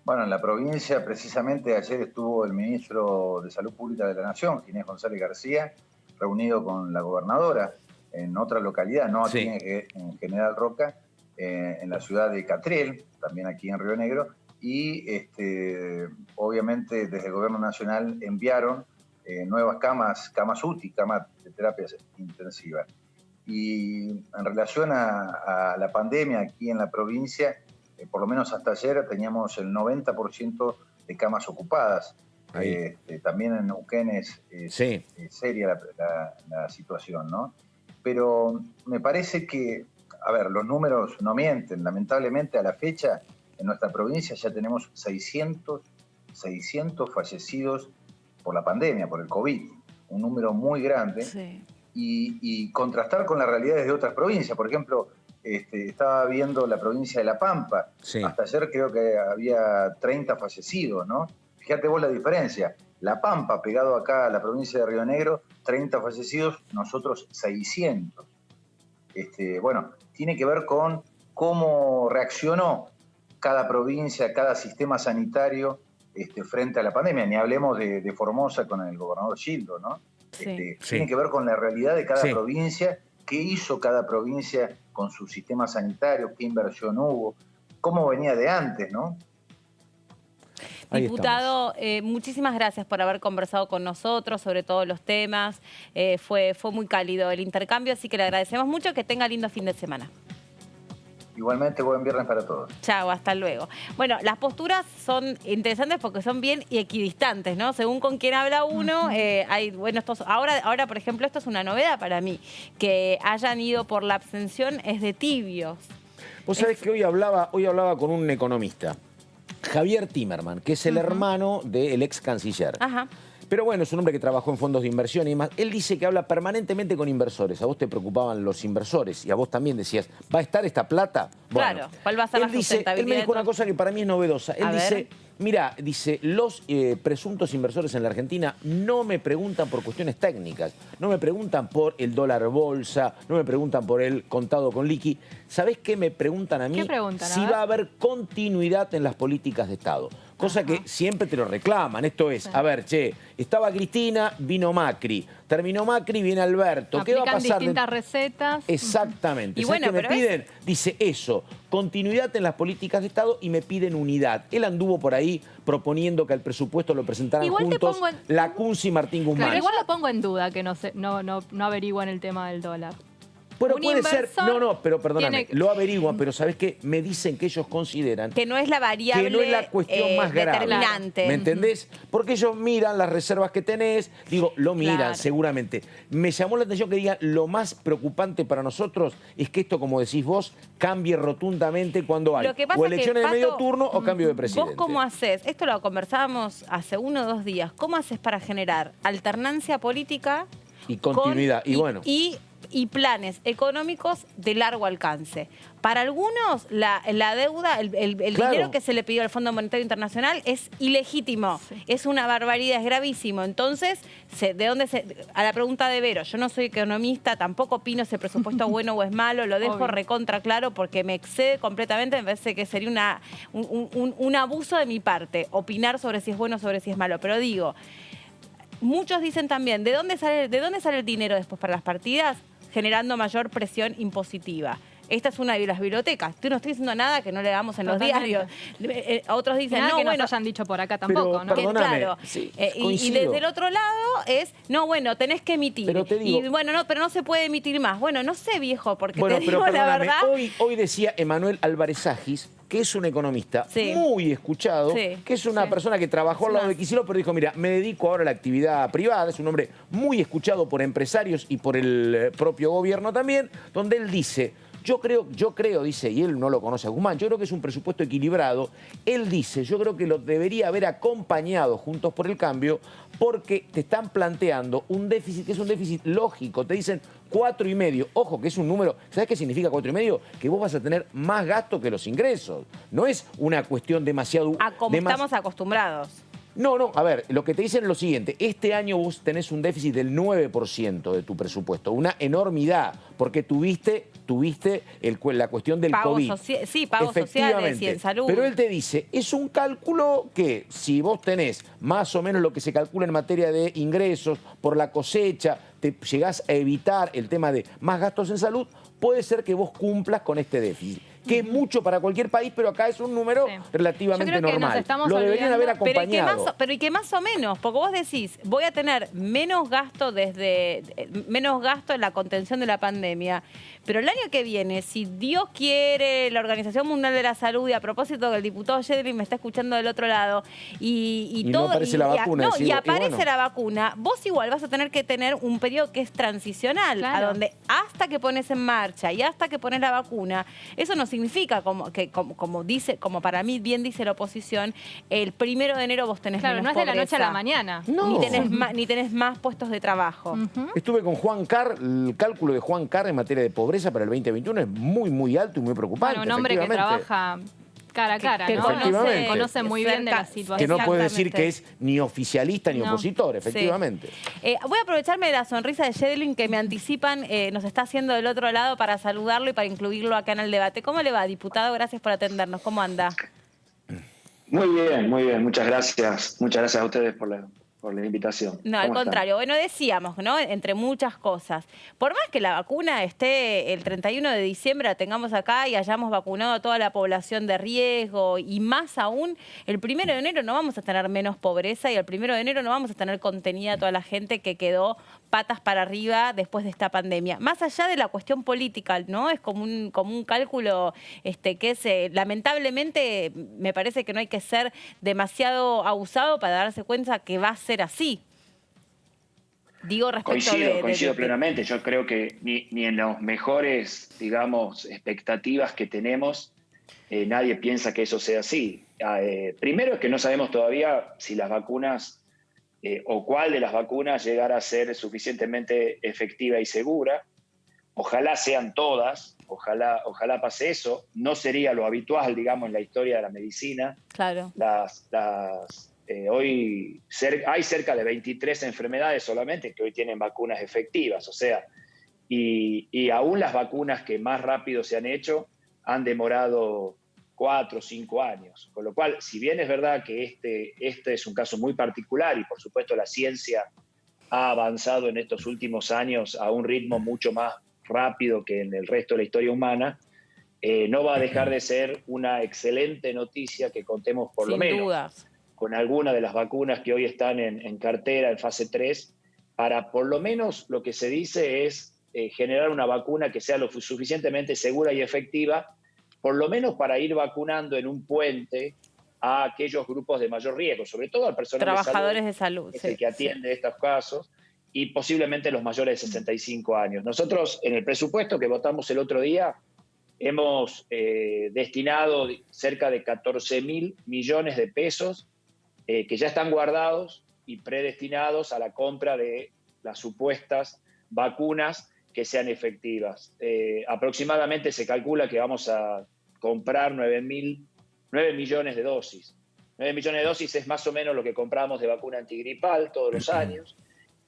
Bueno, en la provincia, precisamente ayer estuvo el ministro de Salud Pública de la Nación, Ginés González García, reunido con la gobernadora en otra localidad, no aquí en General Roca, en la ciudad de Catriel, también aquí en Río Negro, y obviamente desde el Gobierno Nacional enviaron nuevas camas UTI, camas de terapia intensiva. Y en relación a la pandemia aquí en la provincia, por lo menos hasta ayer teníamos el 90% de camas ocupadas. También en Neuquén es seria la situación, ¿no? Pero me parece que, a ver, los números no mienten. Lamentablemente a la fecha en nuestra provincia ya tenemos 600 fallecidos por la pandemia, por el COVID. Un número muy grande. Sí. Y contrastar con las realidades de otras provincias. Por ejemplo, estaba viendo la provincia de La Pampa. Sí. Hasta ayer creo que había 30 fallecidos, ¿no? Fíjate vos la diferencia. La Pampa, pegado acá a la provincia de Río Negro, 30 fallecidos, nosotros 600. Bueno, tiene que ver con cómo reaccionó cada provincia, cada sistema sanitario frente a la pandemia. Ni hablemos de Formosa con el gobernador Gildo, ¿no? Tiene que ver con la realidad de cada provincia, qué hizo cada provincia con su sistema sanitario, qué inversión hubo, cómo venía de antes, ¿no? Diputado, muchísimas gracias por haber conversado con nosotros sobre todos los temas. Fue muy cálido el intercambio, así que le agradecemos mucho. Que tenga lindo fin de semana. Igualmente, buen viernes para todos. Chao, hasta luego. Bueno, las posturas son interesantes porque son bien equidistantes, ¿no? Según con quién habla uno, ahora, por ejemplo, esto es una novedad para mí. Que hayan ido por la abstención es de tibios. Vos sabés que hoy hablaba con un economista, Javier Timerman, que es el hermano del ex canciller. Ajá. Pero bueno, es un hombre que trabajó en fondos de inversión y más. Él dice que habla permanentemente con inversores. A vos te preocupaban los inversores y a vos también decías, ¿va a estar esta plata? Bueno, claro, ¿cuál va a ser la sustentabilidad? Él me dijo una cosa que para mí es novedosa. Él dice, mira, los presuntos inversores en la Argentina no me preguntan por cuestiones técnicas, no me preguntan por el dólar bolsa, no me preguntan por el contado con liqui. ¿Sabés qué me preguntan a mí? ¿Qué preguntan? Si va a haber continuidad en las políticas de Estado. Cosa que siempre te lo reclaman. Esto es, a ver, estaba Cristina, vino Macri. Terminó Macri, viene Alberto. ¿Qué va a pasar? Distintas recetas. Exactamente. Y ¿Sabes bueno, qué me piden? Dice eso, continuidad en las políticas de Estado y me piden unidad. Él anduvo por ahí proponiendo que el presupuesto lo presentaran juntos Lacunzi y Martín Guzmán. Claro, igual lo pongo en duda que no averiguan el tema del dólar. Pero puede ser, pero perdóname, lo averiguan, pero ¿sabés qué? Me dicen que ellos consideran que no es la variable, que no es la cuestión más grave, determinante. ¿Me entendés? Porque ellos miran las reservas que tenés, lo miran seguramente. Me llamó la atención que digan, lo más preocupante para nosotros es que esto, como decís vos, cambie rotundamente cuando hay o elecciones de medio turno o cambio de presidente. ¿Vos cómo haces? Esto lo conversábamos hace 1 o 2 días. ¿Cómo haces para generar alternancia política y continuidad? Y planes económicos de largo alcance. Para algunos, la deuda, el dinero que se le pidió al Fondo Monetario Internacional es ilegítimo, es una barbaridad, es gravísimo. Entonces, a la pregunta de Vero, yo no soy economista, tampoco opino si el presupuesto es bueno o es malo, lo dejo recontra claro porque me excede completamente, me parece que sería un abuso de mi parte, opinar sobre si es bueno o sobre si es malo. Pero digo, muchos dicen también, ¿de dónde sale el dinero después para las partidas? Generando mayor presión impositiva. Esta es una de las bibliotecas. Tú no estoy diciendo nada que no le damos en los diarios. Otros dicen, nada que nos hayan dicho por acá tampoco, ¿no? Perdóname, y desde el otro lado es, tenés que emitir. Pero te digo, pero no se puede emitir más. Bueno, no sé, viejo, porque te digo la verdad. Hoy decía Emanuel Álvarez Agis, que es un economista muy escuchado, que es una persona que trabajó al lado de Kicillof, pero dijo, mira, me dedico ahora a la actividad privada. Es un hombre muy escuchado por empresarios y por el propio gobierno también, donde él dice, Yo creo, dice, y él no lo conoce a Guzmán, yo creo que es un presupuesto equilibrado. Él dice, yo creo que lo debería haber acompañado Juntos por el Cambio porque te están planteando un déficit que es un déficit lógico. Te dicen 4,5. Ojo, que es un número. ¿Sabes qué significa 4,5? Que vos vas a tener más gasto que los ingresos. No es una cuestión demasiado... Como estamos acostumbrados. No, a ver, lo que te dicen es lo siguiente. Este año vos tenés un déficit del 9% de tu presupuesto. Una enormidad, porque tuviste la cuestión del COVID. Sí, pagos sociales y en salud. Pero él te dice, es un cálculo que si vos tenés más o menos lo que se calcula en materia de ingresos por la cosecha, te llegás a evitar el tema de más gastos en salud, puede ser que vos cumplas con este déficit. Que es mucho para cualquier país, pero acá es un número relativamente normal. Lo deberían haber acompañado. Pero y que más o menos, porque vos decís, voy a tener menos gasto en la contención de la pandemia, pero el año que viene, si Dios quiere, la Organización Mundial de la Salud, y a propósito que el diputado Yedlin me está escuchando del otro lado, y todo, no aparece la vacuna. Y aparece la vacuna, vos igual vas a tener que tener un periodo que es transicional, a donde hasta que pones en marcha y hasta que pones la vacuna, eso no significa como para mí bien dice la oposición, el 1 de enero vos tenés menos no es de la noche a la mañana. No. Ni tenés más puestos de trabajo. Estuve con Juan Carr, el cálculo de Juan Carr en materia de pobreza para el 2021 es muy, muy alto y muy preocupante. Bueno, un hombre que trabaja cara a cara, ¿no? Conoce muy bien de la situación. Que no puede decir que es ni oficialista ni opositor, efectivamente. Sí. Voy a aprovecharme de la sonrisa de Yedlin que me anticipan, nos está haciendo del otro lado para saludarlo y para incluirlo acá en el debate. ¿Cómo le va, diputado? Gracias por atendernos. ¿Cómo anda? Muy bien, muy bien. Muchas gracias. Muchas gracias a ustedes por la invitación. No, al contrario. Bueno, decíamos, ¿no? Entre muchas cosas. Por más que la vacuna esté el 31 de diciembre, la tengamos acá y hayamos vacunado a toda la población de riesgo y más aún, el 1 de enero no vamos a tener menos pobreza y el 1 de enero no vamos a tener contenida a toda la gente que quedó patas para arriba después de esta pandemia. Más allá de la cuestión política, ¿no? Es como un cálculo que es, lamentablemente, me parece que no hay que ser demasiado abusado para darse cuenta que va a ser así. Digo, respecto Coincido plenamente. Yo creo que ni en los mejores, digamos, expectativas que tenemos, nadie piensa que eso sea así. Primero es que no sabemos todavía si las vacunas o cuál de las vacunas llegará a ser suficientemente efectiva y segura. Ojalá sean todas, ojalá pase eso. No sería lo habitual, digamos, en la historia de la medicina. Claro. Hoy hay cerca de 23 enfermedades solamente que hoy tienen vacunas efectivas, o sea, y aún las vacunas que más rápido se han hecho han demorado 4 o 5 años. Con lo cual, si bien es verdad que este es un caso muy particular y por supuesto la ciencia ha avanzado en estos últimos años a un ritmo mucho más rápido que en el resto de la historia humana, no va a dejar de ser una excelente noticia que contemos por lo menos. Sin dudas. Con alguna de las vacunas que hoy están en cartera, en fase 3, para por lo menos lo que se dice es generar una vacuna que sea lo suficientemente segura y efectiva, por lo menos para ir vacunando en un puente a aquellos grupos de mayor riesgo, sobre todo al personal trabajadores de salud, es el que atiende estos casos, y posiblemente los mayores de 65 años. Nosotros, en el presupuesto que votamos el otro día, hemos destinado cerca de 14.000 millones de pesos que ya están guardados y predestinados a la compra de las supuestas vacunas que sean efectivas. Aproximadamente se calcula que vamos a comprar 9 millones de dosis. 9 millones de dosis es más o menos lo que compramos de vacuna antigripal todos los años.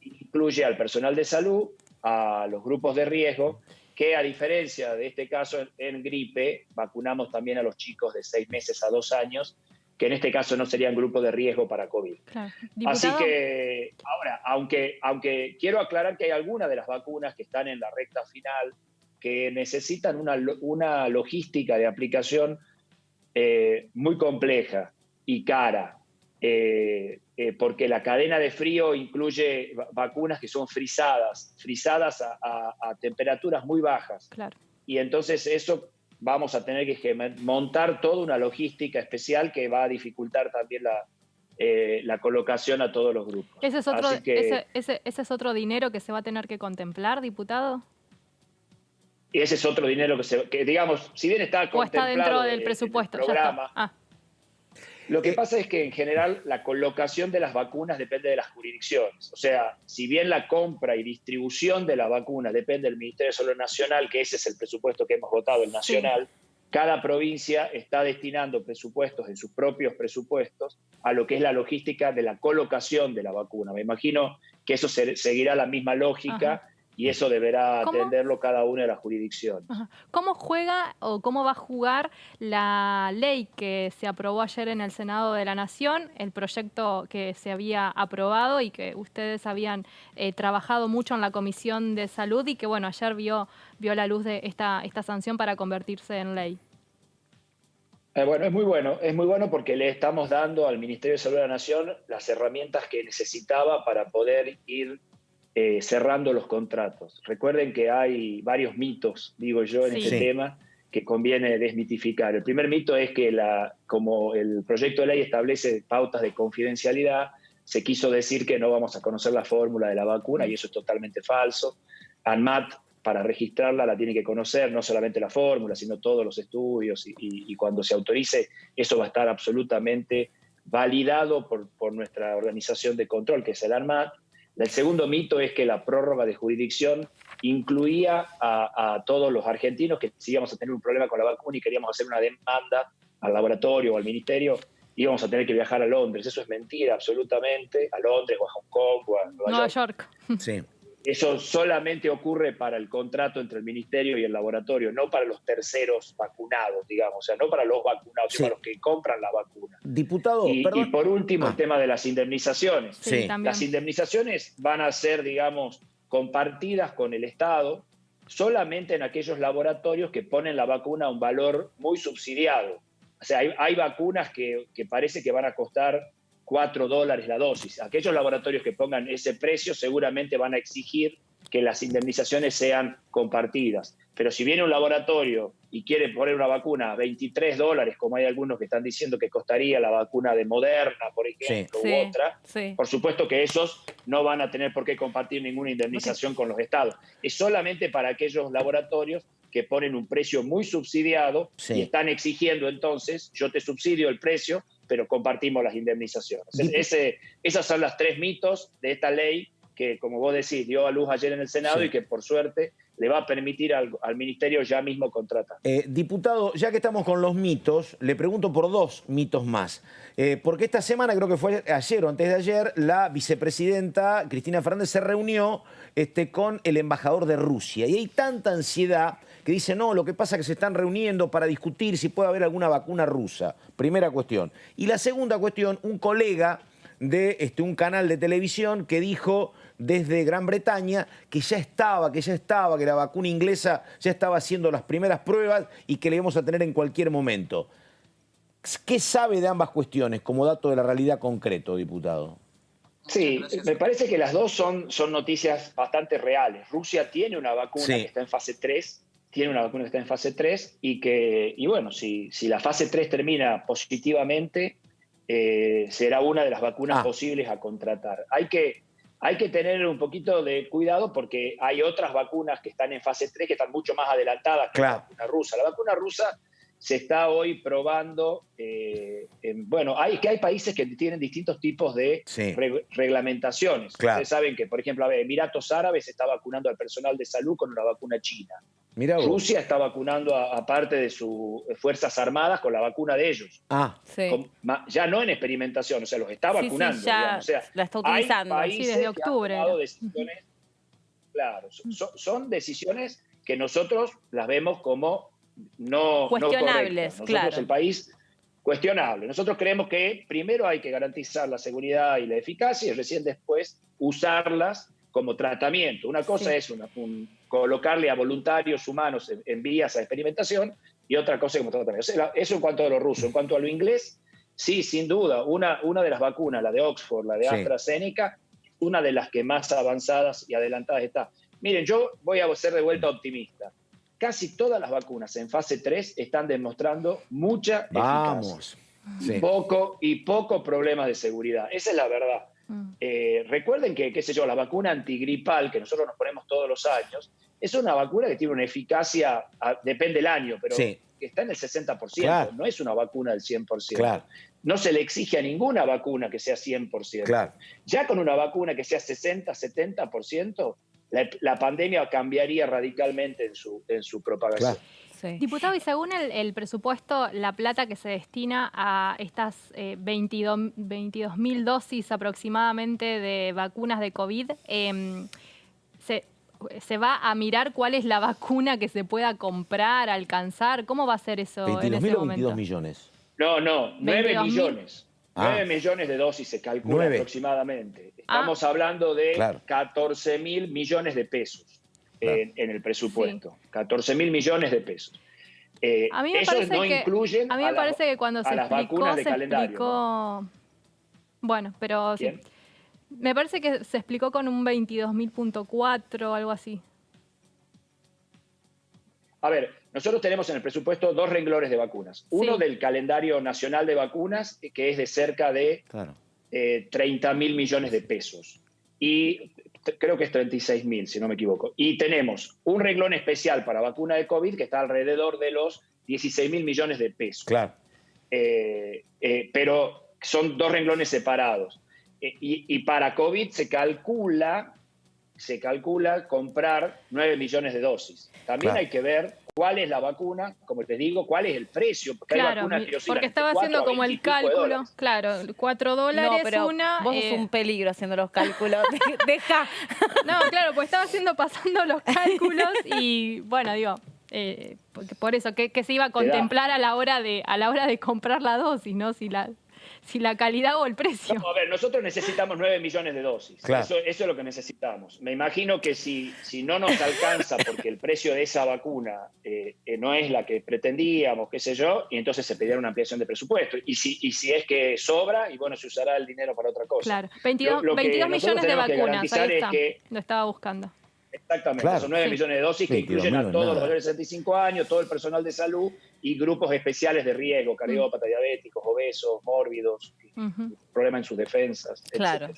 Incluye al personal de salud, a los grupos de riesgo, que a diferencia de este caso en gripe, vacunamos también a los chicos de 6 meses a 2 años, que en este caso no serían grupos de riesgo para COVID. Claro. Así que, ahora, aunque quiero aclarar que hay algunas de las vacunas que están en la recta final que necesitan una logística de aplicación muy compleja y cara, porque la cadena de frío incluye vacunas que son frisadas a temperaturas muy bajas. Claro. Y entonces eso vamos a tener que montar toda una logística especial que va a dificultar también la colocación a todos los grupos. ¿Ese es otro dinero que se va a tener que contemplar, diputado? Y ese es otro dinero que digamos, si bien está contemplado... ¿O está dentro del presupuesto? En el programa, ya está. Lo que pasa es que en general la colocación de las vacunas depende de las jurisdicciones. O sea, si bien la compra y distribución de la vacuna depende del Ministerio de Salud Nacional, que ese es el presupuesto que hemos votado, el nacional, cada provincia está destinando presupuestos en sus propios presupuestos a lo que es la logística de la colocación de la vacuna. Me imagino que eso seguirá la misma lógica. Y eso deberá atenderlo cada una de las jurisdicciones. ¿Cómo juega o cómo va a jugar la ley que se aprobó ayer en el Senado de la Nación, el proyecto que se había aprobado y que ustedes habían trabajado mucho en la Comisión de Salud y que, bueno, ayer vio la luz de esta sanción para convertirse en ley? Bueno, es muy bueno porque le estamos dando al Ministerio de Salud de la Nación las herramientas que necesitaba para poder ir cerrando los contratos. Recuerden que hay varios mitos, digo yo, en este tema que conviene desmitificar. El primer mito es que como el proyecto de ley establece pautas de confidencialidad, se quiso decir que no vamos a conocer la fórmula de la vacuna y eso es totalmente falso. ANMAT, para registrarla, la tiene que conocer, no solamente la fórmula, sino todos los estudios y cuando se autorice, eso va a estar absolutamente validado por nuestra organización de control, que es el ANMAT. El segundo mito es que la prórroga de jurisdicción incluía a todos los argentinos que si íbamos a tener un problema con la vacuna y queríamos hacer una demanda al laboratorio o al ministerio, íbamos a tener que viajar a Londres. Eso es mentira, absolutamente, a Londres o a Hong Kong o a Nueva York. Sí. Eso solamente ocurre para el contrato entre el ministerio y el laboratorio, no para los terceros vacunados, digamos, o sea, no para los vacunados, sino para los que compran la vacuna. Diputado, y por último, el tema de las indemnizaciones. Sí, las indemnizaciones van a ser, digamos, compartidas con el Estado solamente en aquellos laboratorios que ponen la vacuna a un valor muy subsidiado. O sea, hay vacunas que parece que van a costar $4 la dosis. Aquellos laboratorios que pongan ese precio seguramente van a exigir que las indemnizaciones sean compartidas. Pero si viene un laboratorio y quiere poner una vacuna a $23, como hay algunos que están diciendo que costaría la vacuna de Moderna, por ejemplo, u otra, por supuesto que esos no van a tener por qué compartir ninguna indemnización con los estados. Es solamente para aquellos laboratorios que ponen un precio muy subsidiado y están exigiendo entonces, yo te subsidio el precio, pero compartimos las indemnizaciones. Esas son las tres mitos de esta ley que, como vos decís, dio a luz ayer en el Senado y que por suerte le va a permitir al Ministerio ya mismo contratar. Diputado, ya que estamos con los mitos, le pregunto por dos mitos más. Porque esta semana, creo que fue ayer o antes de ayer, la vicepresidenta Cristina Fernández se reunió con el embajador de Rusia. Y hay tanta ansiedad que dice, no, lo que pasa es que se están reuniendo para discutir si puede haber alguna vacuna rusa. Primera cuestión. Y la segunda cuestión, un colega de un canal de televisión que dijo desde Gran Bretaña que ya estaba, que la vacuna inglesa ya estaba haciendo las primeras pruebas y que la íbamos a tener en cualquier momento. ¿Qué sabe de ambas cuestiones como dato de la realidad concreto, diputado? Sí, me parece que las dos son noticias bastante reales. Rusia tiene una vacuna que está en fase 3, y bueno, si la fase 3 termina positivamente, será una de las vacunas posibles a contratar. Hay que tener un poquito de cuidado porque hay otras vacunas que están en fase 3 que están mucho más adelantadas que la vacuna rusa. La vacuna rusa se está hoy probando, hay países que tienen distintos tipos de reglamentaciones. Ustedes saben que, por ejemplo, Emiratos Árabes está vacunando al personal de salud con una vacuna china. Rusia está vacunando a parte de sus Fuerzas Armadas con la vacuna de ellos. Ya no en experimentación, o sea, los está vacunando. Ya o sea, la está utilizando. Hay países desde octubre. que han tomado decisiones, son decisiones que nosotros las vemos como no cuestionables, correctas. Nosotros, el país, cuestionable. Nosotros creemos que primero hay que garantizar la seguridad y la eficacia y recién después usarlas como tratamiento. Una cosa es colocarle a voluntarios humanos en vías a experimentación y otra cosa como tratamiento. Eso en cuanto a lo ruso. En cuanto a lo inglés, sí, sin duda, una de las vacunas, la de Oxford, la de AstraZeneca, una de las que más avanzadas y adelantadas está. Miren, yo voy a ser de vuelta optimista. Casi todas las vacunas en fase 3 están demostrando mucha eficacia. Poco problemas de seguridad. Esa es la verdad. Recuerden que, la vacuna antigripal que nosotros nos ponemos todos los años, es una vacuna que tiene una eficacia, depende del año, pero que está en el 60%, claro. No es una vacuna del 100%. Claro. No se le exige a ninguna vacuna que sea 100%. Claro. Ya con una vacuna que sea 60, 70%, la pandemia cambiaría radicalmente en su propagación. Claro. Sí. Diputado, y según el presupuesto, la plata que se destina a estas 22.000 dosis aproximadamente de vacunas de COVID, ¿se va a mirar cuál es la vacuna que se pueda comprar, alcanzar? ¿Cómo va a ser eso en ese momento? ¿22.000 o 22 millones? No, 9 millones. 9 millones de dosis se calcula aproximadamente. Estamos hablando de 14.000 millones de pesos. En el presupuesto, 14.000 millones de pesos. A mí me parece no incluyen a mí me parece que cuando se las vacunas de calendario. ¿No? Bueno, pero sí. Me parece que se explicó con un 22.000.4 o algo así. A ver, nosotros tenemos en el presupuesto 2 renglones de vacunas. Uno del calendario nacional de vacunas, que es de cerca de 30.000 millones de pesos. Y creo que es 36.000, si no me equivoco. Y tenemos un renglón especial para vacuna de COVID que está alrededor de los 16.000 millones de pesos. Claro. Pero son 2 renglones separados. Y para COVID se calcula comprar 9 millones de dosis. También hay que ver cuál es la vacuna, como te digo, cuál es el precio. Porque hay vacunas que porque estaba haciendo como el cálculo, claro, $4 no, pero una. Vos sos un peligro haciendo los cálculos. Deja. No, claro, pues estaba pasando los cálculos y, bueno, digo, por eso, que se iba a contemplar a la hora de comprar la dosis, ¿no? Si la calidad o el precio. No, a ver, nosotros necesitamos 9 millones de dosis. Claro. Eso es lo que necesitamos. Me imagino que si no nos alcanza porque el precio de esa vacuna no es la que pretendíamos, qué sé yo, y entonces se pedirá una ampliación de presupuesto. Y si es que sobra, y bueno, se usará el dinero para otra cosa. Claro, 22 millones de vacunas, ahí está. Lo estaba buscando. Exactamente, son 9 millones de dosis que incluyen a todos los mayores de 65 años, todo el personal de salud y grupos especiales de riesgo, cardiópatas, diabéticos, obesos, mórbidos, problemas en sus defensas, claro,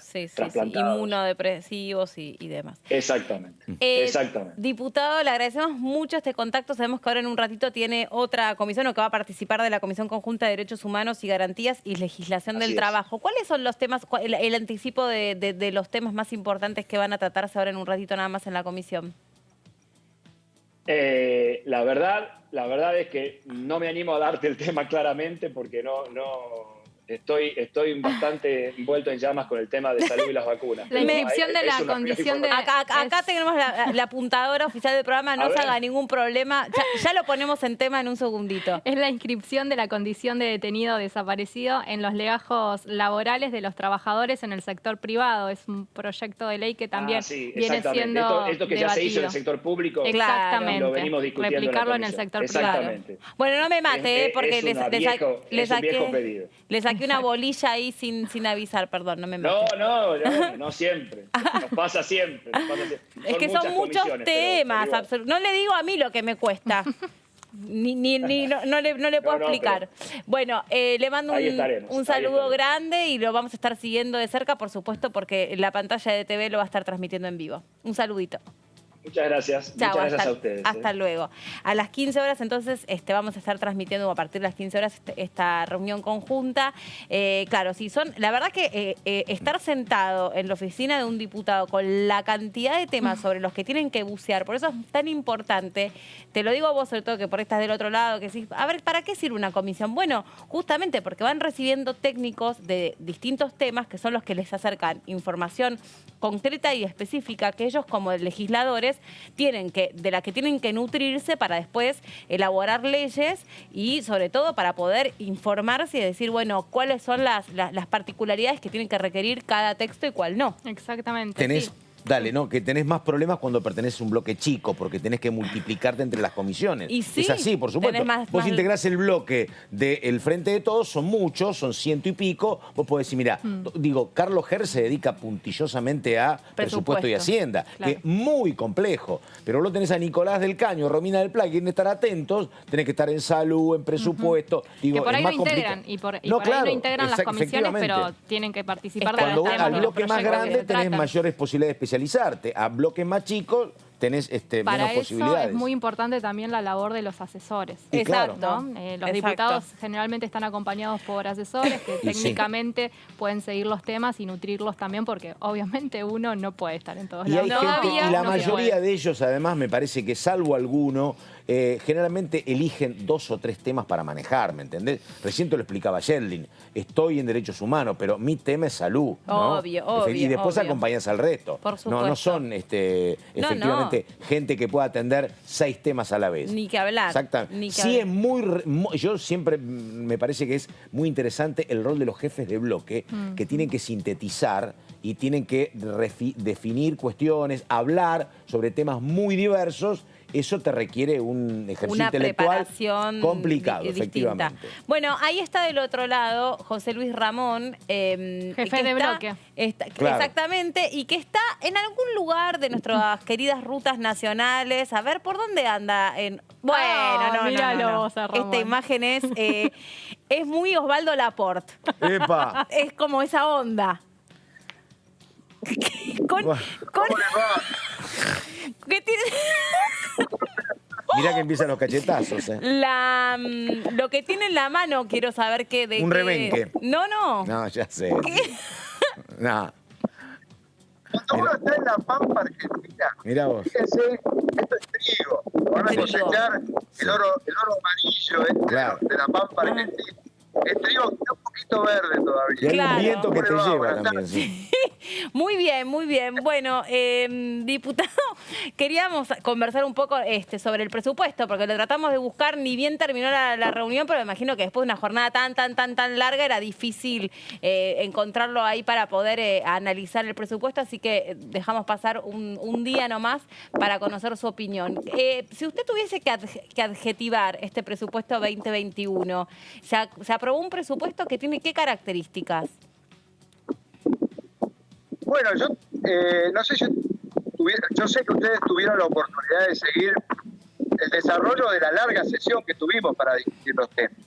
inmunodepresivos y demás. Exactamente, exactamente. Diputado, le agradecemos mucho este contacto. Sabemos que ahora en un ratito tiene otra comisión o que va a participar de la Comisión Conjunta de Derechos Humanos y Garantías y Legislación del Trabajo. ¿Cuáles son los temas, el anticipo de los temas más importantes que van a tratarse ahora en un ratito nada más en la comisión? La verdad es que no me animo a darte el tema claramente porque estoy bastante envuelto en llamas con el tema de salud y las vacunas. La inscripción de la condición de... Acá tenemos la apuntadora oficial del programa, no se haga ningún problema. Ya lo ponemos en tema en un segundito. Es la inscripción de la condición de detenido o desaparecido en los legajos laborales de los trabajadores en el sector privado. Es un proyecto de ley que también viene siendo Esto que ya se hizo en el sector público. Exactamente. Lo venimos discutiendo. Replicarlo en el sector privado. Bueno, no me mate, porque les saqué una bolilla ahí sin avisar, perdón, no me mate. No siempre. Nos pasa siempre. Es que son muchos temas. No le digo a mí lo que me cuesta. No le puedo explicar. Bueno, le mando un saludo grande y lo vamos a estar siguiendo de cerca, por supuesto, porque la pantalla de TV lo va a estar transmitiendo en vivo. Un saludito. Muchas gracias. Chau, muchas gracias a ustedes. Hasta luego. A las 15 horas, entonces, vamos a estar transmitiendo a partir de las 15 horas esta reunión conjunta. Claro, sí, la verdad que estar sentado en la oficina de un diputado con la cantidad de temas sobre los que tienen que bucear, por eso es tan importante, te lo digo a vos sobre todo que por ahí estás del otro lado, que decís, a ver, ¿para qué sirve una comisión? Bueno, justamente porque van recibiendo técnicos de distintos temas que son los que les acercan información concreta y específica que ellos como legisladores de la que tienen que nutrirse para después elaborar leyes y sobre todo para poder informarse y decir, bueno, cuáles son las particularidades que tienen que requerir cada texto y cuál no. Exactamente. Dale, ¿no? Que tenés más problemas cuando perteneces a un bloque chico, porque tenés que multiplicarte entre las comisiones. Y sí, es así, por supuesto. Vos integrás el bloque del Frente de Todos, son muchos, son 100 y pico. Vos podés decir, mira, Carlos Ger se dedica puntillosamente a presupuesto y Hacienda, que es muy complejo. Pero vos tenés a Nicolás del Caño, Romina del Pla, que quieren estar atentos, tenés que estar en salud, en presupuesto. Digo, que por ahí lo integran, y por ahí lo integran las comisiones, pero tienen que participar de los temas. Cuando al bloque más grande tenés mayores posibilidades de especializarte. A bloques más chicos tenés Para menos posibilidades. eso es muy importante también la labor de los asesores. Exacto. ¿No? Los diputados generalmente están acompañados por asesores que técnicamente pueden seguir los temas y nutrirlos también, porque obviamente uno no puede estar en todos lados. Y la mayoría de ellos, además, me parece que salvo alguno, generalmente eligen 2 o 3 temas para manejar, ¿me entendés? Recién te lo explicaba Yeltsin, estoy en derechos humanos, pero mi tema es salud, ¿no? Obvio. Y después acompañas al resto. Por supuesto. No son efectivamente gente que pueda atender 6 temas a la vez. Ni que hablar. Exactamente. Sí, es yo siempre me parece que es muy interesante el rol de los jefes de bloque, que tienen que sintetizar y tienen que definir cuestiones, hablar sobre temas muy diversos. Eso te requiere un ejercicio intelectual complicado, efectivamente. Bueno, ahí está del otro lado José Luis Ramón. Jefe de bloque. Claro. Exactamente, y que está en algún lugar de nuestras queridas rutas nacionales. A ver, ¿por dónde anda? Bueno, míralo, no. Esta imagen es muy Osvaldo Laporte. ¡Epa! Es como esa onda. ¿Qué tiene? Mirá que empiezan los cachetazos, Lo que tiene en la mano, quiero saber qué. Un rebenque. No. No, ya sé. ¿Qué? No. Cuando uno está en la Pampa Argentina, Mirá vos. fíjense, esto es trigo. Van a cosechar el oro amarillo Claro. de la Pampa Argentina. El trigo está un poquito verde todavía. Y hay un viento que te ¿Cómo le va? lleva Buenas también, tardes. sí. Muy bien. Bueno, diputado, queríamos conversar un poco sobre el presupuesto, porque lo tratamos de buscar, ni bien terminó la reunión, pero me imagino que después de una jornada tan larga era difícil encontrarlo ahí para poder analizar el presupuesto, así que dejamos pasar un día nomás para conocer su opinión. Si usted tuviese que adjetivar este presupuesto 2021, ¿se aprobó un presupuesto que tiene qué características? Bueno, yo no sé si yo sé que ustedes tuvieron la oportunidad de seguir el desarrollo de la larga sesión que tuvimos para discutir los temas.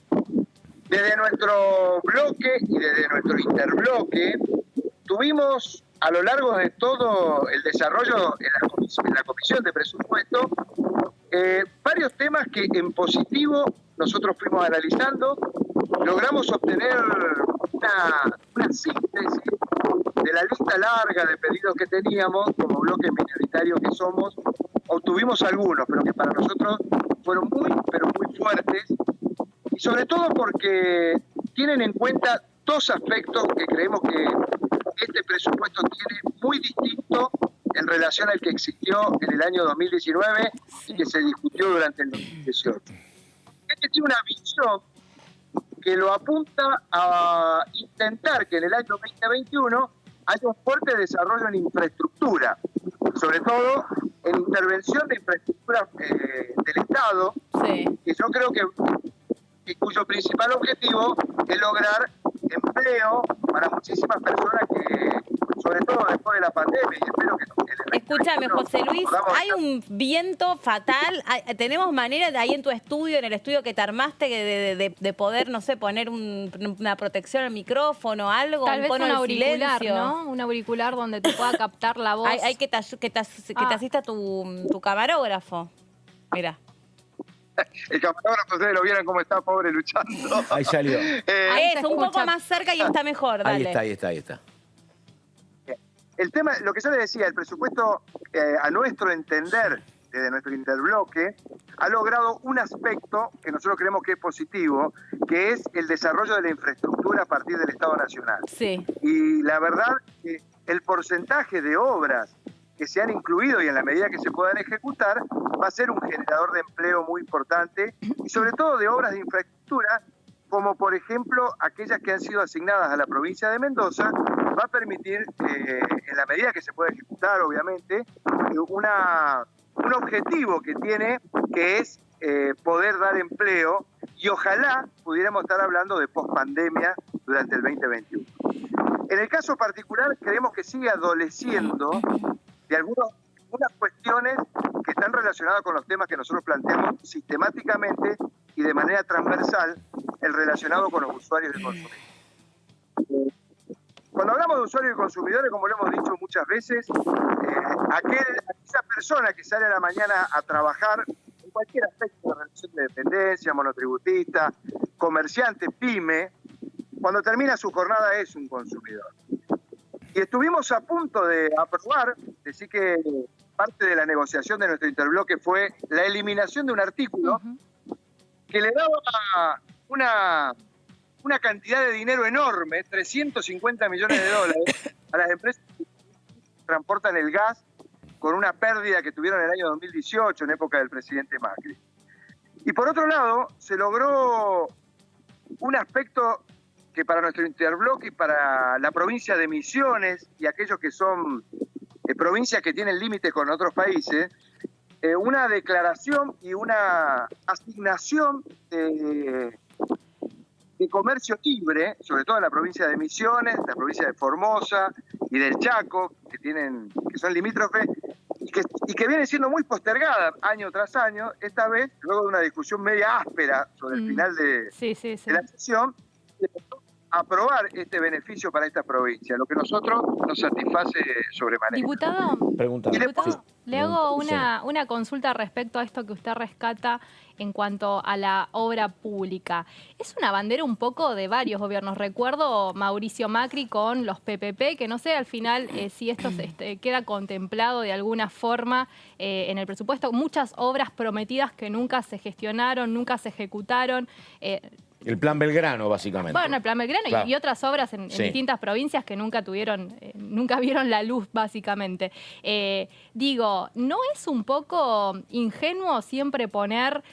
Desde nuestro bloque y desde nuestro interbloque tuvimos a lo largo de todo el desarrollo en la comisión de presupuesto varios temas que en positivo nosotros fuimos analizando, logramos obtener una síntesis de la lista larga de pedidos que teníamos, como bloque minoritario que somos, obtuvimos algunos, pero que para nosotros fueron muy fuertes, y sobre todo porque tienen en cuenta 2 aspectos que creemos que este presupuesto tiene muy distinto en relación al que existió en el año 2019 y que se discutió durante el 2018. Este tiene una visión que lo apunta a intentar que en el año 2021 haya un fuerte desarrollo en infraestructura, sobre todo en intervención de infraestructura del Estado, que yo creo que cuyo principal objetivo es lograr empleo para muchísimas personas que, sobre todo después de la pandemia, y espero que... Escúchame, José Luis, hay un viento fatal. ¿Tenemos manera de ahí en tu estudio, en el estudio que te armaste, de poder, no sé, poner una protección al micrófono, algo? Tal vez un auricular, silencio, ¿no? Un auricular donde te pueda captar la voz. Hay que te asista tu camarógrafo. Mira. El camarógrafo, ustedes lo vieran cómo está, pobre, luchando. Ahí salió. Un poco más cerca y está mejor, dale. Ahí está. El tema, lo que yo le decía, el presupuesto, a nuestro entender, desde nuestro interbloque, ha logrado un aspecto que nosotros creemos que es positivo, que es el desarrollo de la infraestructura a partir del Estado Nacional. Sí. Y la verdad que el porcentaje de obras que se han incluido y en la medida que se puedan ejecutar, va a ser un generador de empleo muy importante y sobre todo de obras de infraestructura, como por ejemplo aquellas que han sido asignadas a la provincia de Mendoza, va a permitir, en la medida que se pueda ejecutar, obviamente, un objetivo que tiene, que es poder dar empleo, y ojalá pudiéramos estar hablando de pospandemia durante el 2021. En el caso particular, creemos que sigue adoleciendo de algunas cuestiones que están relacionadas con los temas que nosotros planteamos sistemáticamente y de manera transversal, el relacionado con los usuarios y consumidores. Cuando hablamos de usuarios y consumidores, como lo hemos dicho muchas veces, aquella persona que sale a la mañana a trabajar en cualquier aspecto de relación de dependencia, monotributista, comerciante, pyme, cuando termina su jornada es un consumidor. Y estuvimos a punto de aprobar, decir que parte de la negociación de nuestro interbloque fue la eliminación de un artículo que le daba una cantidad de dinero enorme, 350 millones de dólares, a las empresas que transportan el gas con una pérdida que tuvieron en el año 2018, en época del presidente Macri. Y por otro lado, se logró un aspecto que para nuestro interbloque y para la provincia de Misiones y aquellos que son provincias que tienen límites con otros países, una declaración y una asignación de comercio libre, sobre todo en la provincia de Misiones, la provincia de Formosa y del Chaco, que son limítrofes, y que viene siendo muy postergada año tras año, esta vez, luego de una discusión media áspera sobre el final de la sesión, aprobar desbeneficio para esta provincia, lo que nosotros nos satisface sobremanera. Diputado, le hago una consulta respecto a esto que usted rescata en cuanto a la obra pública. Es una bandera un poco de varios gobiernos. Recuerdo Mauricio Macri con los PPP, que no sé al final si esto queda contemplado de alguna forma en el presupuesto. Muchas obras prometidas que nunca se gestionaron, nunca se ejecutaron. El Plan Belgrano, básicamente. Bueno, el Plan Belgrano y otras obras en distintas provincias que nunca vieron la luz, básicamente. Digo, ¿no es un poco ingenuo siempre poner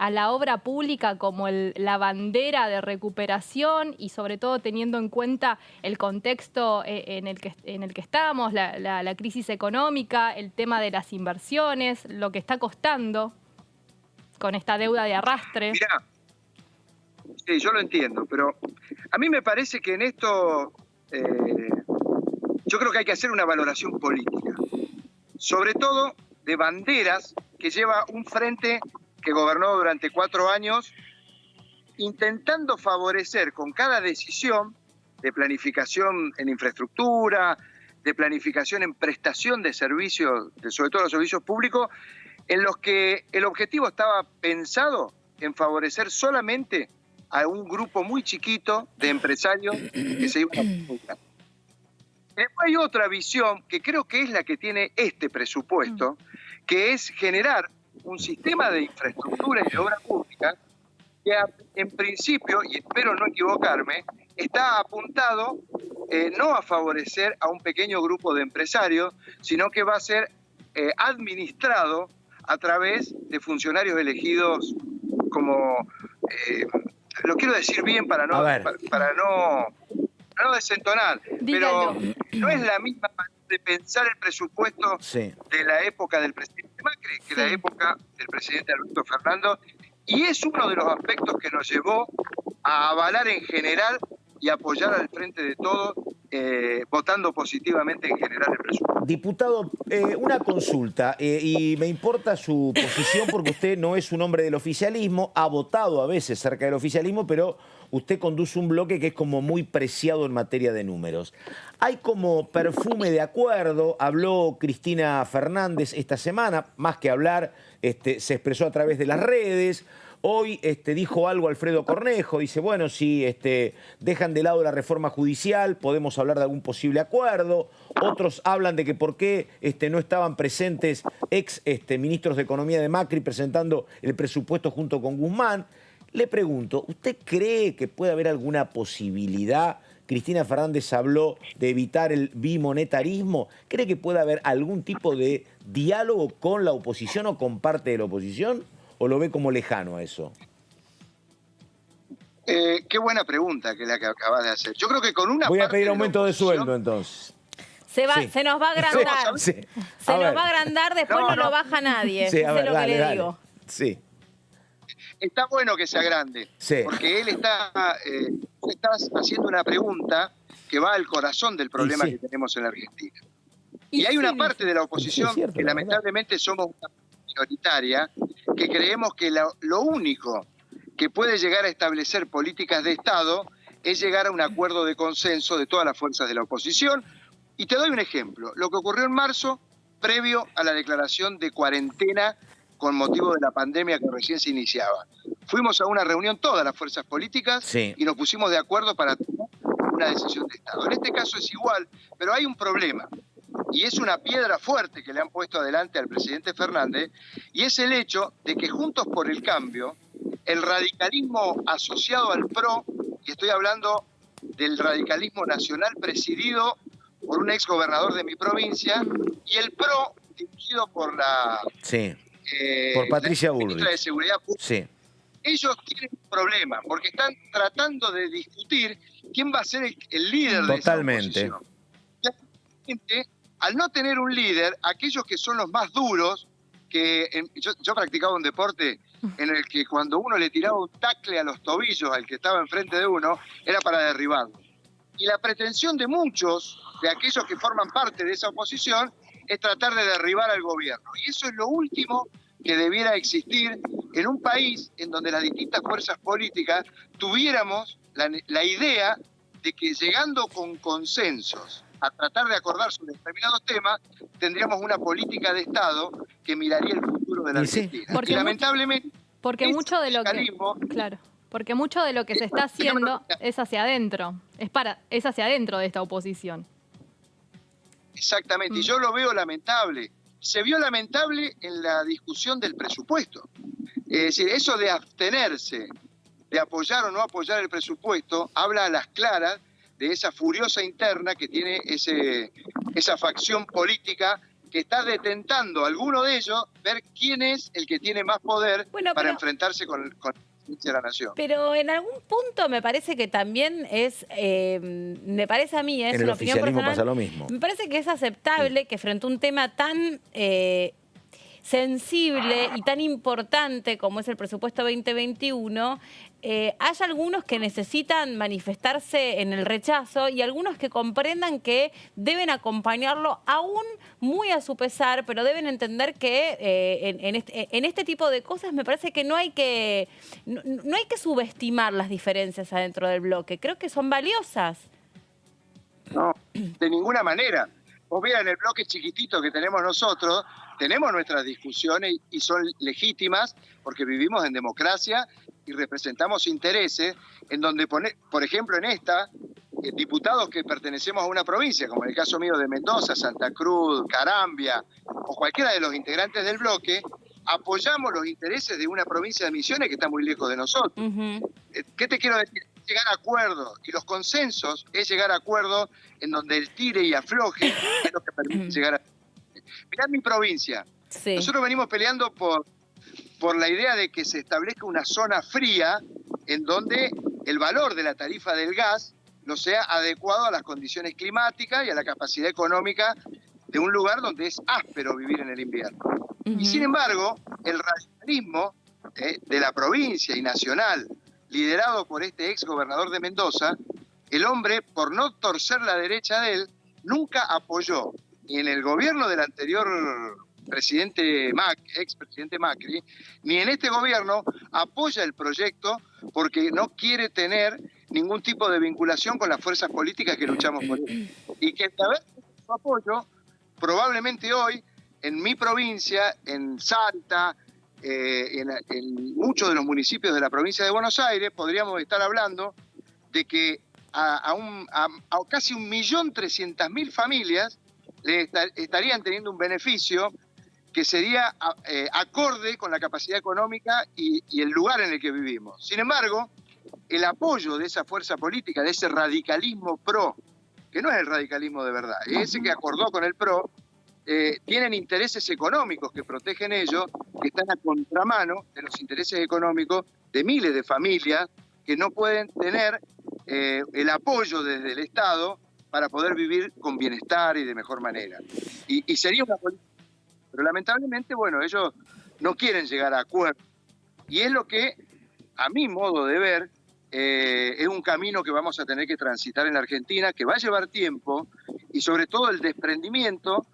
a la obra pública como la bandera de recuperación y sobre todo teniendo en cuenta el contexto en el que estamos, la crisis económica, el tema de las inversiones, lo que está costando con esta deuda de arrastre? Mirá. Sí, yo lo entiendo, pero a mí me parece que en esto yo creo que hay que hacer una valoración política, sobre todo de banderas que lleva un frente que gobernó durante 4 años, intentando favorecer con cada decisión de planificación en infraestructura, de planificación en prestación de servicios, sobre todo los servicios públicos, en los que el objetivo estaba pensado en favorecer solamente a un grupo muy chiquito de empresarios que se iban a publicar. Después hay otra visión que creo que es la que tiene este presupuesto, que es generar un sistema de infraestructura y de obra pública que en principio, y espero no equivocarme, está apuntado no a favorecer a un pequeño grupo de empresarios, sino que va a ser administrado a través de funcionarios elegidos como... lo quiero decir bien para no desentonar, Dígalo. pero no es la misma manera de pensar el presupuesto de la época del presidente Macri que la época del presidente Alberto Fernández, y es uno de los aspectos que nos llevó a avalar en general y apoyar al frente de todos, votando positivamente en general el presupuesto. Diputado, una consulta, y me importa su posición porque usted no es un hombre del oficialismo, ha votado a veces cerca del oficialismo, pero usted conduce un bloque que es como muy preciado en materia de números. Hay como perfume de acuerdo, habló Cristina Fernández esta semana, más que hablar, se expresó a través de las redes. Hoy dijo algo Alfredo Cornejo, dice, bueno, si dejan de lado la reforma judicial, podemos hablar de algún posible acuerdo. Otros hablan de que por qué no estaban presentes ministros de Economía de Macri presentando el presupuesto junto con Guzmán. Le pregunto, ¿usted cree que puede haber alguna posibilidad? Cristina Fernández habló de evitar el bimonetarismo. ¿Cree que puede haber algún tipo de diálogo con la oposición o con parte de la oposición? ¿O lo ve como lejano a eso? Qué buena pregunta que la que acabas de hacer. Yo creo que con una Voy a parte pedir de aumento de sueldo, entonces. Se nos va a agrandar. Sí. Se nos va a agrandar, después no lo baja nadie. Sí, Sé lo que le digo. Sí. Está bueno que sea grande, porque él está haciendo una pregunta que va al corazón del problema que tenemos en la Argentina. Y hay una parte de la oposición que lamentablemente somos una minoritaria, que creemos que lo único que puede llegar a establecer políticas de Estado es llegar a un acuerdo de consenso de todas las fuerzas de la oposición. Y te doy un ejemplo. Lo que ocurrió en marzo previo a la declaración de cuarentena con motivo de la pandemia que recién se iniciaba. Fuimos a una reunión todas las fuerzas políticas y nos pusimos de acuerdo para tomar una decisión de Estado. En este caso es igual, pero hay un problema. Y es una piedra fuerte que le han puesto adelante al presidente Fernández, y es el hecho de que Juntos por el Cambio, el radicalismo asociado al PRO, y estoy hablando del radicalismo nacional presidido por un exgobernador de mi provincia, y el PRO dirigido por la... por Patricia Bullrich, ministra de Seguridad Pública. Ellos tienen un problema, porque están tratando de discutir quién va a ser el líder de esa oposición. Al no tener un líder, aquellos que son los más duros, yo practicaba un deporte en el que cuando uno le tiraba un tacle a los tobillos al que estaba enfrente de uno, era para derribarlo. Y la pretensión de muchos, de aquellos que forman parte de esa oposición, es tratar de derribar al gobierno. Y eso es lo último que debiera existir en un país en donde las distintas fuerzas políticas tuviéramos la idea de que llegando con consensos a tratar de acordar sobre determinados temas, tendríamos una política de Estado que miraría el futuro de la Argentina. Porque lamentablemente... Porque mucho de lo que se está haciendo es hacia adentro, es hacia adentro de esta oposición. Exactamente, y yo lo veo lamentable. Se vio lamentable en la discusión del presupuesto. Es decir, eso de abstenerse, de apoyar o no apoyar el presupuesto, habla a las claras de esa furiosa interna que tiene esa facción política que está detentando a alguno de ellos ver quién es el que tiene más poder para enfrentarse con de la nación. Pero en algún punto me parece que también es, me parece a mí, es una opinión personal, pasa lo mismo. Me parece que es aceptable que frente a un tema tan sensible y tan importante como es el presupuesto 2021, haya algunos que necesitan manifestarse en el rechazo y algunos que comprendan que deben acompañarlo aún muy a su pesar, pero deben entender que en este tipo de cosas me parece que no hay que subestimar las diferencias adentro del bloque. Creo que son valiosas. No, de ninguna manera. Vos vean, en el bloque chiquitito que tenemos nosotros, tenemos nuestras discusiones y son legítimas porque vivimos en democracia y representamos intereses en donde, por ejemplo, en esta, diputados que pertenecemos a una provincia, como en el caso mío de Mendoza, Santa Cruz, Carambia o cualquiera de los integrantes del bloque, apoyamos los intereses de una provincia de Misiones que está muy lejos de nosotros. ¿Qué te quiero decir? Llegar a acuerdos, y los consensos es llegar a acuerdos en donde el tire y afloje es lo que permite llegar a... Mirá mi provincia. Nosotros venimos peleando por la idea de que se establezca una zona fría en donde el valor de la tarifa del gas no sea adecuado a las condiciones climáticas y a la capacidad económica de un lugar donde es áspero vivir en el invierno. Y sin embargo, el radicalismo de la provincia y nacional, liderado por este ex gobernador de Mendoza, el hombre, por no torcer la derecha de él, nunca apoyó, ni en el gobierno del anterior expresidente Macri, ni en este gobierno apoya el proyecto porque no quiere tener ningún tipo de vinculación con las fuerzas políticas que luchamos por él. Y que de haber su apoyo, probablemente hoy, en mi provincia, en Salta, en muchos de los municipios de la provincia de Buenos Aires, podríamos estar hablando de que a casi 1.300.000 familias estarían teniendo un beneficio que sería acorde con la capacidad económica y el lugar en el que vivimos. Sin embargo, el apoyo de esa fuerza política, de ese radicalismo PRO, que no es el radicalismo de verdad, es ese que acordó con el PRO, tienen intereses económicos que protegen ellos, que están a contramano de los intereses económicos de miles de familias que no pueden tener el apoyo desde el Estado para poder vivir con bienestar y de mejor manera. Y sería una política. Pero lamentablemente, bueno, ellos no quieren llegar a acuerdos. Y es lo que, a mi modo de ver, es un camino que vamos a tener que transitar en la Argentina, que va a llevar tiempo, y sobre todo el desprendimiento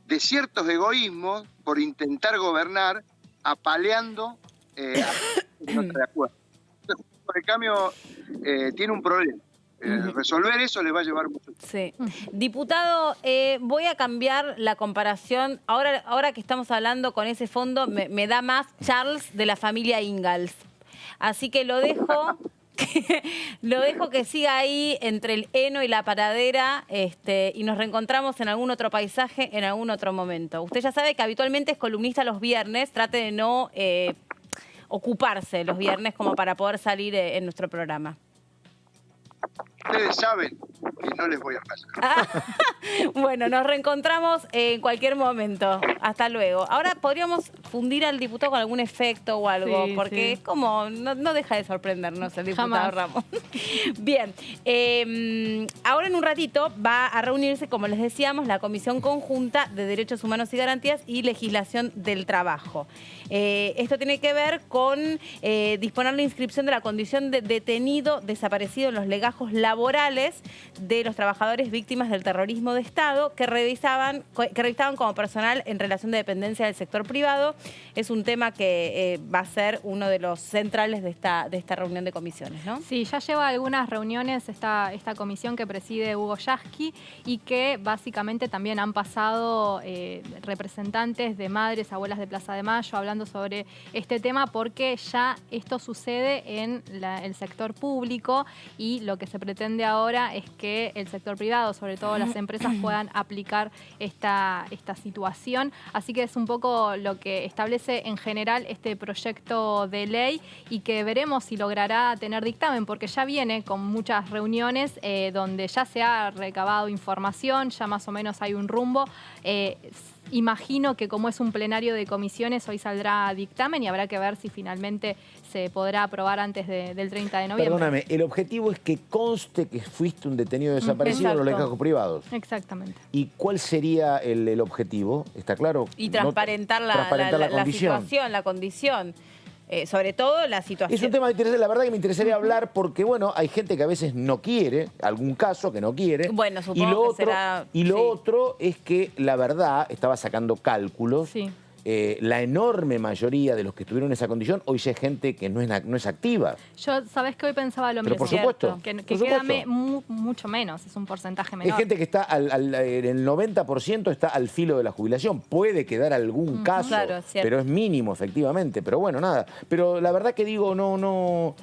de ciertos egoísmos por intentar gobernar apaleando no estar de acuerdo. Entonces, por el cambio tiene un problema. Resolver eso le va a llevar mucho tiempo. Sí. Diputado, voy a cambiar la comparación. Ahora que estamos hablando con ese fondo, me da más Charles de la familia Ingalls. Así que lo dejo que siga ahí entre el heno y la paradera y nos reencontramos en algún otro paisaje, en algún otro momento. Usted ya sabe que habitualmente es columnista los viernes, trate de no ocuparse los viernes como para poder salir en nuestro programa. Ustedes saben que no les voy a pasar. Bueno, nos reencontramos en cualquier momento. Hasta luego. Ahora podríamos fundir al diputado con algún efecto o algo, Sí, porque sí. es como, no deja de sorprendernos el diputado Jamás. Ramos. Bien, ahora en un ratito va a reunirse, como les decíamos, la Comisión Conjunta de Derechos Humanos y Garantías y Legislación del Trabajo. Esto tiene que ver con disponer la inscripción de la condición de detenido desaparecido en los legajos laborales de los trabajadores víctimas del terrorismo de Estado que revisaban como personal en relación de dependencia del sector privado. Es un tema que va a ser uno de los centrales de esta reunión de comisiones, ¿no? Sí, ya lleva algunas reuniones esta comisión que preside Hugo Yasky y que básicamente también han pasado representantes de madres, abuelas de Plaza de Mayo hablando sobre este tema porque ya esto sucede en el sector público y lo que se pretende ahora es que el sector privado, sobre todo las empresas, puedan aplicar esta situación. Así que es un poco lo que establece en general este proyecto de ley y que veremos si logrará tener dictamen, porque ya viene con muchas reuniones donde ya se ha recabado información, ya más o menos hay un rumbo. Imagino que como es un plenario de comisiones, hoy saldrá dictamen y habrá que ver si finalmente se podrá aprobar antes del 30 de noviembre. Perdóname, el objetivo es que conste que fuiste un detenido desaparecido en los Exacto. legajos privados. Exactamente. ¿Y cuál sería el objetivo? ¿Está claro? Y transparentar la situación, la condición. Sobre todo la situación. Es un tema interesante, la verdad que me interesaría hablar porque, bueno, hay gente que a veces no quiere, algún caso que no quiere. Bueno, supongo que será... Y lo otro es que, la verdad, estaba sacando cálculos. Sí. La enorme mayoría de los que estuvieron en esa condición, hoy ya es gente que no es activa. Yo, ¿sabés que hoy pensaba lo Pero mismo? por supuesto, Que por queda supuesto. mucho menos, es un porcentaje menor. Es gente que está, el 90% está al filo de la jubilación. Puede quedar algún caso, Claro, es cierto. pero es mínimo, efectivamente. Pero bueno, nada. Pero la verdad que digo, no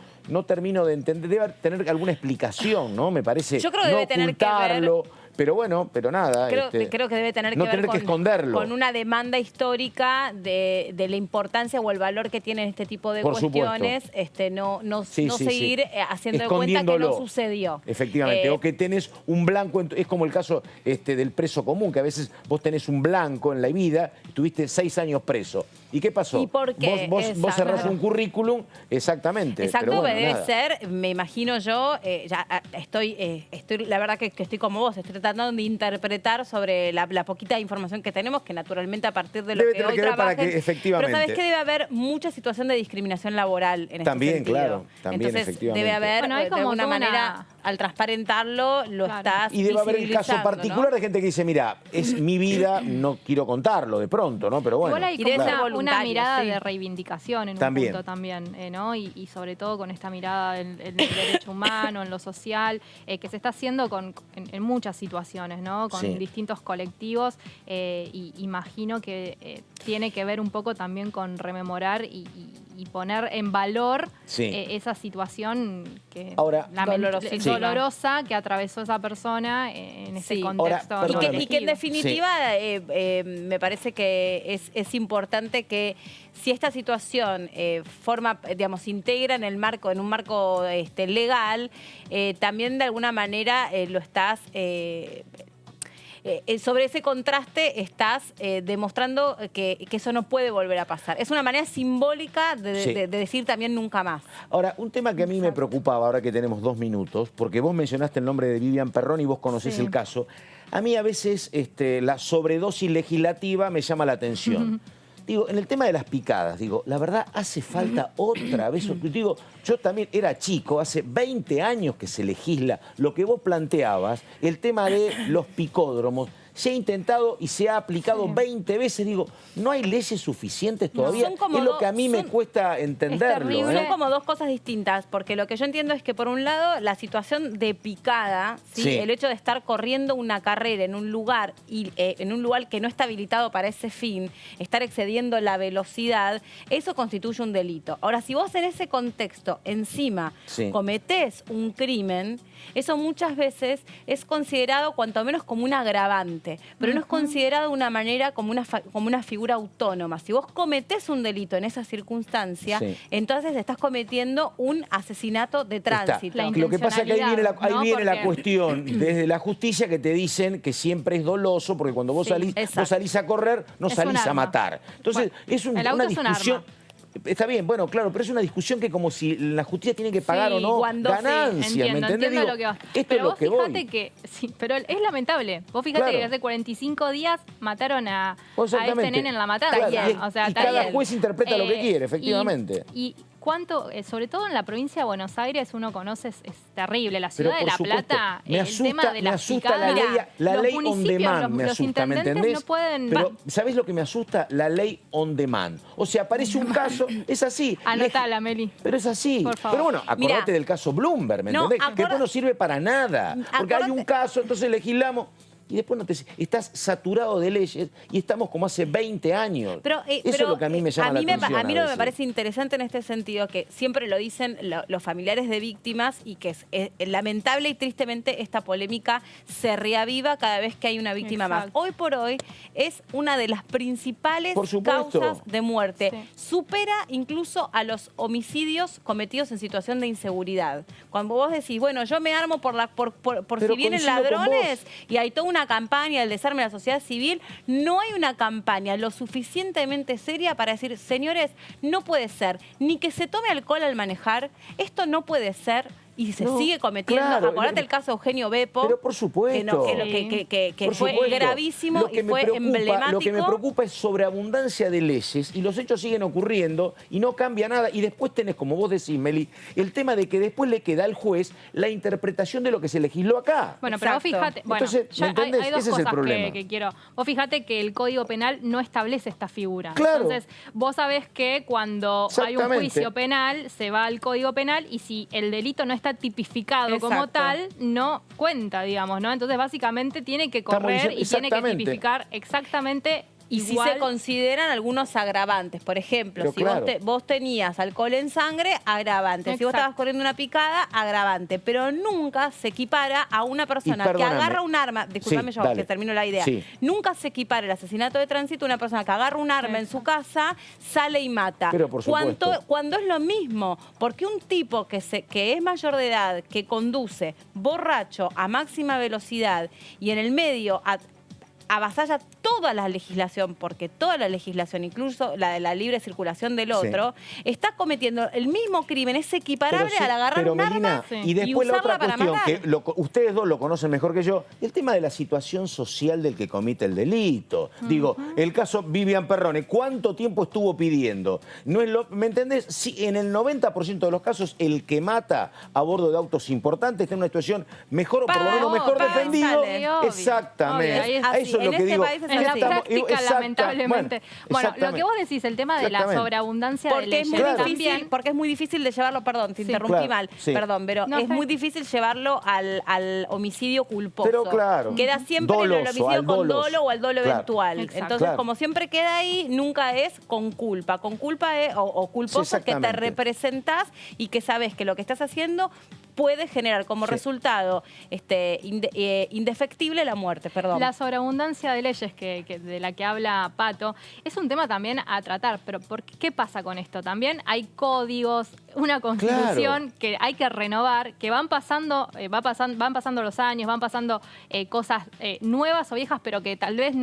termino de entender. Debe tener alguna explicación, ¿no? Me parece. Yo creo que no debe tener que ver- ocultarlo. Pero bueno, pero nada. Creo que debe tener no que ver tener que esconderlo. con una demanda histórica de la importancia o el valor que tienen este tipo de Por cuestiones, no Sí, seguir haciendo de cuenta que escondiéndolo. no sucedió. Efectivamente, o que tenés un blanco, es como el caso del preso común, que a veces vos tenés un blanco en la vida y tuviste 6 años preso. ¿Y qué pasó? ¿Y por qué? Vos cerrás Exacto. un currículum, exactamente. Exacto, pero bueno, debe nada. ser, me imagino yo, estoy, la verdad que estoy como vos, estoy tratando de interpretar sobre la poquita información que tenemos, que naturalmente a partir de lo Debe que tener hoy que ver para trabajen, que, efectivamente. pero sabes que debe haber mucha situación de discriminación laboral en También, este sentido. claro, también, Entonces efectivamente. debe haber, Bueno, hay de como alguna toda manera, al transparentarlo, lo Claro. estás Y debe haber el caso visibilizando, particular ¿no? de gente que dice, mira, es mi vida, no quiero contarlo de pronto, ¿no? Pero bueno. Igual hay Y debe como ser una voluntario, mirada sí. de reivindicación en También. un punto también, ¿no? Y sobre todo con esta mirada en el derecho humano, en lo social, que se está haciendo en muchas situaciones, ¿no? Con Sí. distintos colectivos. Y imagino que tiene que ver un poco también con rememorar y poner en valor Sí. esa situación que Ahora, dolorosísima. dolorosa que atravesó esa persona en este Sí. contexto. Ahora, ¿no? perdóname. Y que en definitiva me parece que es importante que si esta situación se integra en un marco legal, también de alguna manera lo estás sobre ese contraste estás demostrando que eso no puede volver a pasar. Es una manera simbólica Sí. de decir también nunca más. Ahora, un tema que a mí me preocupaba, ahora que tenemos 2 minutos, porque vos mencionaste el nombre de Vivian Perrón y vos conocés Sí. el caso. A mí a veces la sobredosis legislativa me llama la atención. Digo, en el tema de las picadas, digo, la verdad hace falta otra vez. Digo, yo también era chico, hace 20 años que se legisla lo que vos planteabas, el tema de los picódromos. se ha intentado y se ha aplicado 20 veces. Digo, no hay leyes suficientes todavía. Es lo que a mí me cuesta entenderlo. Son como dos cosas distintas, porque lo que yo entiendo es que por un lado la situación de picada, ¿sí? El hecho de estar corriendo una carrera en un lugar y en un lugar que no está habilitado para ese fin, estar excediendo la velocidad, eso constituye un delito. Ahora, si vos en ese contexto encima cometés un crimen, eso muchas veces es considerado cuanto menos como un agravante, pero no es considerado de una manera como una figura autónoma. Si vos cometés un delito en esa circunstancia, entonces estás cometiendo un asesinato de tránsito. Lo que pasa es que ahí viene la cuestión desde la justicia, que te dicen que siempre es doloso, porque cuando vos salís a correr, no salís a matar. Entonces, es una discusión. Está bien, bueno, claro, pero es una discusión que como si la justicia tiene que pagar o no ganancias, ¿me entendés? Entiendo lo que va. Esto pero es lo vos que fíjate que, pero es lamentable. Vos fíjate que hace 45 días mataron a este nene en La Matanza. Y cada juez interpreta lo que quiere, efectivamente. Y cuánto, sobre todo en la provincia de Buenos Aires, uno conoce, es terrible. La ciudad de La Plata, el tema de las picadas, la ley on demand me asusta, ¿me entendés? No pueden... Pero, ¿sabés lo que me asusta? La ley on demand. O sea, aparece un caso, es así. Anotala, Meli. Pero es así. Por favor. Pero bueno, acordate del caso Bloomberg, ¿me entendés? Que después no sirve para nada. Porque hay un caso, entonces legislamos... Y después estás saturado de leyes y estamos como hace 20 años. Eso es lo que a mí me llama la atención. A mí lo que me parece interesante en este sentido, que siempre lo dicen los familiares de víctimas y que es lamentable y tristemente esta polémica se reaviva cada vez que hay una víctima más. Hoy por hoy es una de las principales causas de muerte. Supera incluso a los homicidios cometidos en situación de inseguridad. Cuando vos decís, bueno, yo me armo por si vienen ladrones y hay toda una campaña del desarme de la sociedad civil, no hay una campaña lo suficientemente seria para decir, señores, no puede ser, ni que se tome alcohol al manejar, esto no puede ser, y se sigue cometiendo. Acordate el caso de Eugenio Beppo. Pero por supuesto. Que fue gravísimo y fue emblemático. Lo que me preocupa es sobreabundancia de leyes y los hechos siguen ocurriendo y no cambia nada. Y después tenés, como vos decís, Meli, el tema de que después le queda al juez la interpretación de lo que se legisló acá. Bueno, pero vos fíjate, entonces, hay dos cosas que quiero. Vos fíjate que el Código Penal no establece esta figura. Claro. Entonces, vos sabés que cuando hay un juicio penal, se va al Código Penal y si el delito no está tipificado como tal, no cuenta, digamos, ¿no? Entonces, básicamente tiene que correr y tiene que tipificar exactamente Y si se consideran algunos agravantes. Por ejemplo, si vos tenías alcohol en sangre, agravante. Si vos estabas corriendo una picada, agravante. Pero nunca se equipara a una persona que agarra un arma. Disculpame que termino la idea. Nunca se equipara el asesinato de tránsito a una persona que agarra un arma en su casa, sale y mata. Pero por supuesto. Cuando es lo mismo. Porque un tipo que es mayor de edad, que conduce borracho a máxima velocidad y en el medio avasalla toda la legislación, porque toda la legislación, incluso la de la libre circulación del otro, está cometiendo el mismo crimen, es equiparable al agarrar un arma y después y la otra cuestión, que ustedes dos lo conocen mejor que yo, el tema de la situación social del que comete el delito. Digo, el caso Vivian Perrone, ¿cuánto tiempo estuvo pidiendo? No es ¿me entendés? Si en el 90% de los casos el que mata a bordo de autos importantes está en una situación mejor o por lo menos mejor defendido. Exactamente. A eso es lo que digo. En la práctica, lamentablemente. Bueno, lo que vos decís, el tema de la sobreabundancia de leyes también. Porque es muy difícil de llevarlo, perdón, te interrumpí mal, perdón, pero es muy difícil llevarlo al homicidio culposo. Pero queda siempre en el homicidio con dolo o al dolo eventual. Entonces, como siempre queda ahí, nunca es con culpa. Con culpa o culposo que te representás y que sabes que lo que estás haciendo puede generar como resultado indefectible la muerte, perdón. La sobreabundancia de leyes de la que habla Pato es un tema también a tratar, pero ¿qué pasa con esto? También hay códigos, una constitución que hay que renovar, que van pasando los años, van pasando cosas nuevas o viejas, pero que tal vez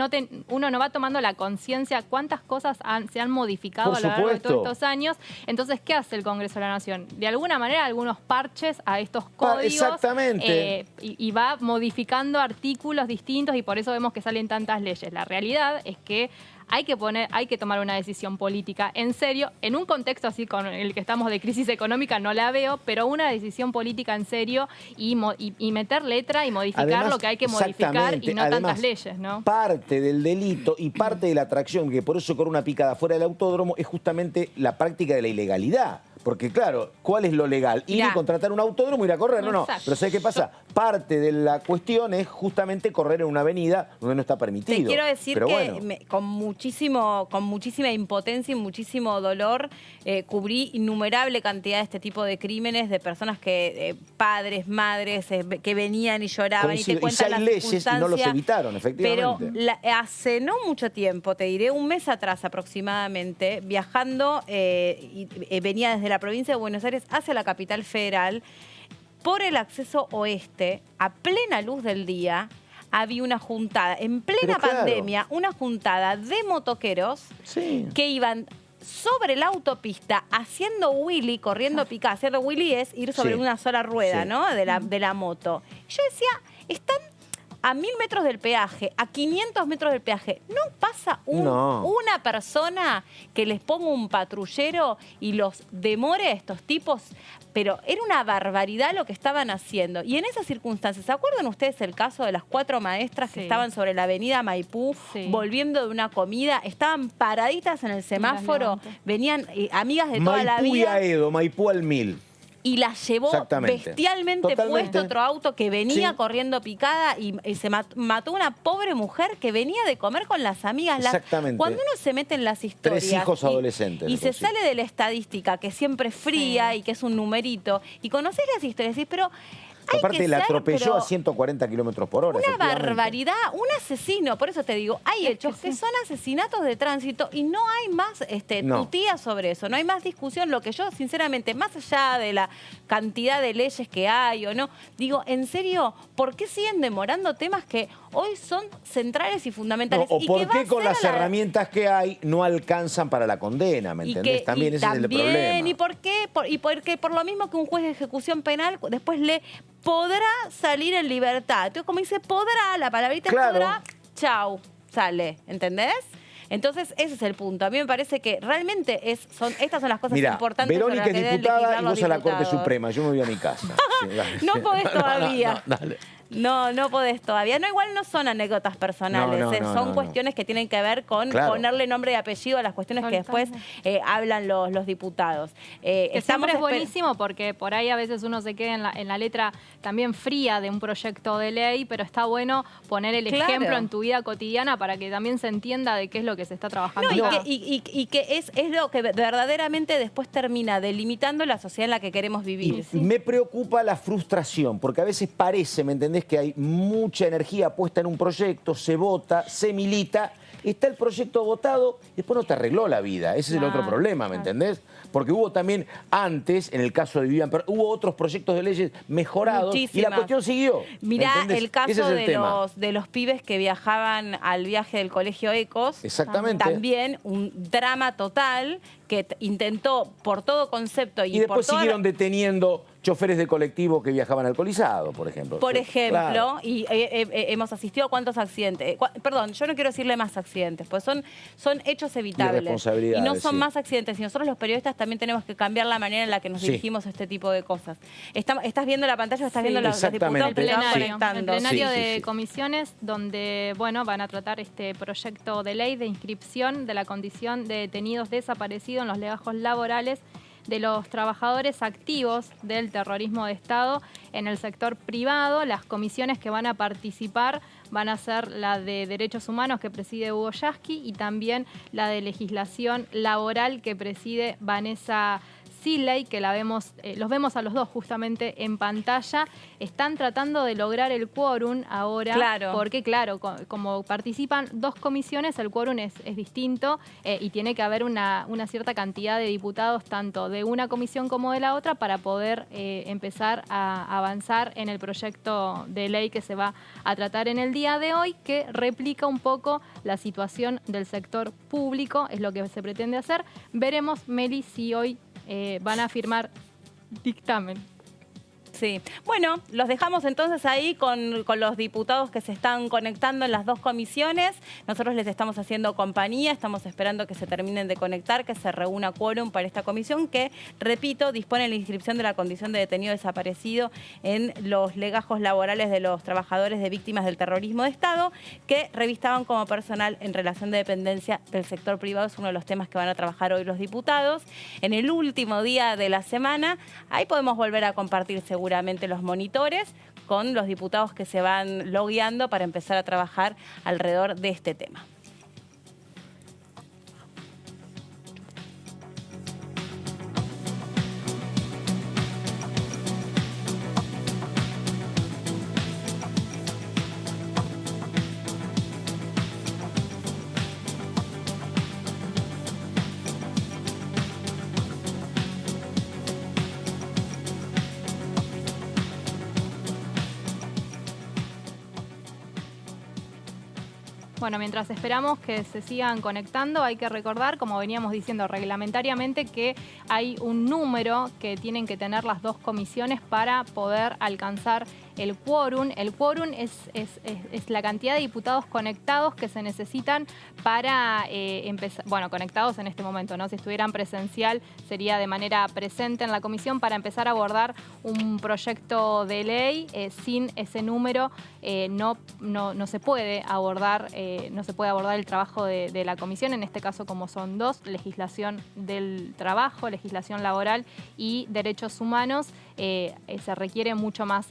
uno no va tomando la conciencia cuántas cosas se han modificado a lo largo de todos estos años. Entonces, ¿qué hace el Congreso de la Nación? De alguna manera, algunos parches a estos códigos y va modificando artículos distintos y por eso vemos que salen tantas leyes. La realidad es que hay que tomar una decisión política en serio, en un contexto así con el que estamos de crisis económica no la veo, pero una decisión política en serio y meter letra y modificar además, lo que hay que modificar y no además, tantas leyes, ¿no? Parte del delito y parte de la atracción, que por eso ocurre una picada fuera del autódromo, es justamente la práctica de la ilegalidad. Porque claro, ¿cuál es lo legal? Ir y contratar un autódromo y ir a correr, no. Pero ¿sabes qué pasa? Parte de la cuestión es justamente correr en una avenida donde no está permitido. Te quiero decir que con muchísima impotencia y muchísimo dolor cubrí innumerable cantidad de este tipo de crímenes de personas que, padres, madres, que venían y lloraban. Coincido. Y te cuentan las leyes y no los evitaron, efectivamente. Pero hace no mucho tiempo, te diré un mes atrás aproximadamente, viajando, venía desde la provincia de Buenos Aires hacia la capital federal, por el acceso oeste, a plena luz del día, había una juntada, en plena pandemia, una juntada de motoqueros que iban sobre la autopista haciendo wheelie, corriendo picada. Haciendo wheelie es ir sobre una sola rueda, ¿no? De la moto. Yo decía, están a 1000 metros del peaje, a 500 metros del peaje. ¿No pasa una persona que les ponga un patrullero y los demore a estos tipos? Pero era una barbaridad lo que estaban haciendo. Y en esas circunstancias, ¿se acuerdan ustedes el caso de las 4 maestras que estaban sobre la avenida Maipú volviendo de una comida? Estaban paraditas en el semáforo, venían amigas de toda la vida. Maipú y Aedo, Maipú al 1000. Y la llevó bestialmente puesto otro auto que venía corriendo picada y se mató una pobre mujer que venía de comer con las amigas. Cuando uno se mete en las historias 3 hijos adolescentes. Y se sale de la estadística, que siempre es fría y que es un numerito, y conoces las historias y decís, pero... Aparte la atropelló a 140 kilómetros por hora. Una barbaridad, un asesino. Por eso te digo, hay hechos que son asesinatos de tránsito y no hay más tutía sobre eso, no hay más discusión. Lo que yo, sinceramente, más allá de la cantidad de leyes que hay o no, digo, en serio, ¿por qué siguen demorando temas que hoy son centrales y fundamentales? O por qué con las herramientas que hay no alcanzan para la condena, ¿me entendés? También ese es el problema. ¿Y por qué? Porque por lo mismo que un juez de ejecución penal después le podrá salir en libertad. Entonces, como dice podrá, la palabrita es podrá, chau, sale, ¿entendés? Entonces, ese es el punto. A mí me parece que realmente estas son las cosas importantes. Verónica es diputada y vos a la Corte Suprema. Yo me voy a mi casa. No podés todavía. Dale. No podés todavía. No, igual no son anécdotas personales. Son cuestiones que tienen que ver con ponerle nombre y apellido a las cuestiones que después hablan los diputados. Que siempre es buenísimo porque por ahí a veces uno se queda en la letra también fría de un proyecto de ley, pero está bueno poner el ejemplo en tu vida cotidiana para que también se entienda de qué es lo que se está trabajando. Y que es lo que verdaderamente después termina delimitando la sociedad en la que queremos vivir. Me preocupa la frustración, porque a veces parece, ¿me entendés?, que hay mucha energía puesta en un proyecto, se vota, se milita, está el proyecto votado y después no te arregló la vida. Ese es el otro problema, ¿me entendés? Porque hubo también antes, en el caso de Vivian, hubo otros proyectos de leyes mejorados y la cuestión siguió. Mirá el caso de los pibes que viajaban al viaje del Colegio Ecos. Exactamente. También un drama total que intentó por todo concepto y después siguieron deteniendo choferes de colectivo que viajaban alcoholizados, por ejemplo. Por ejemplo, y hemos asistido a cuántos accidentes. Perdón, yo no quiero decirle más accidentes, pues son hechos evitables. Y no son más accidentes. Y nosotros los periodistas también tenemos que cambiar la manera en la que nos dirigimos a este tipo de cosas. ¿Estás viendo la pantalla o estás viendo los diputados que estaban conectando? El plenario de comisiones donde van a tratar este proyecto de ley de inscripción de la condición de detenidos desaparecidos en los legajos laborales de los trabajadores activos del terrorismo de Estado en el sector privado. Las comisiones que van a participar van a ser la de Derechos Humanos que preside Hugo Yasky y también la de Legislación Laboral que preside Vanessa Siley, que los vemos a los dos justamente en pantalla. Están tratando de lograr el quórum ahora, porque claro, como participan 2 comisiones, el quórum es distinto y tiene que haber una cierta cantidad de diputados tanto de una comisión como de la otra para poder empezar a avanzar en el proyecto de ley que se va a tratar en el día de hoy, que replica un poco la situación del sector público, es lo que se pretende hacer. Veremos, Meli, si hoy van a firmar dictamen. Sí. Bueno, los dejamos entonces ahí con los diputados que se están conectando en las dos comisiones. Nosotros les estamos haciendo compañía, estamos esperando que se terminen de conectar, que se reúna quórum para esta comisión que, repito, dispone la inscripción de la condición de detenido desaparecido en los legajos laborales de los trabajadores de víctimas del terrorismo de Estado que revistaban como personal en relación de dependencia del sector privado. Es uno de los temas que van a trabajar hoy los diputados. En el último día de la semana, ahí podemos volver a compartir seguramente los monitores con los diputados que se van logueando para empezar a trabajar alrededor de este tema. Bueno, mientras esperamos que se sigan conectando, hay que recordar, como veníamos diciendo reglamentariamente, que hay un número que tienen que tener las dos comisiones para poder alcanzar el quórum. El quórum es la cantidad de diputados conectados que se necesitan para empezar, bueno, conectados en este momento, ¿no? Si estuvieran presencial, sería de manera presente en la comisión para empezar a abordar un proyecto de ley. Sin ese número no se puede abordar el trabajo de la comisión, en este caso como son dos, legislación del trabajo, legislación laboral y derechos humanos, se requiere mucho más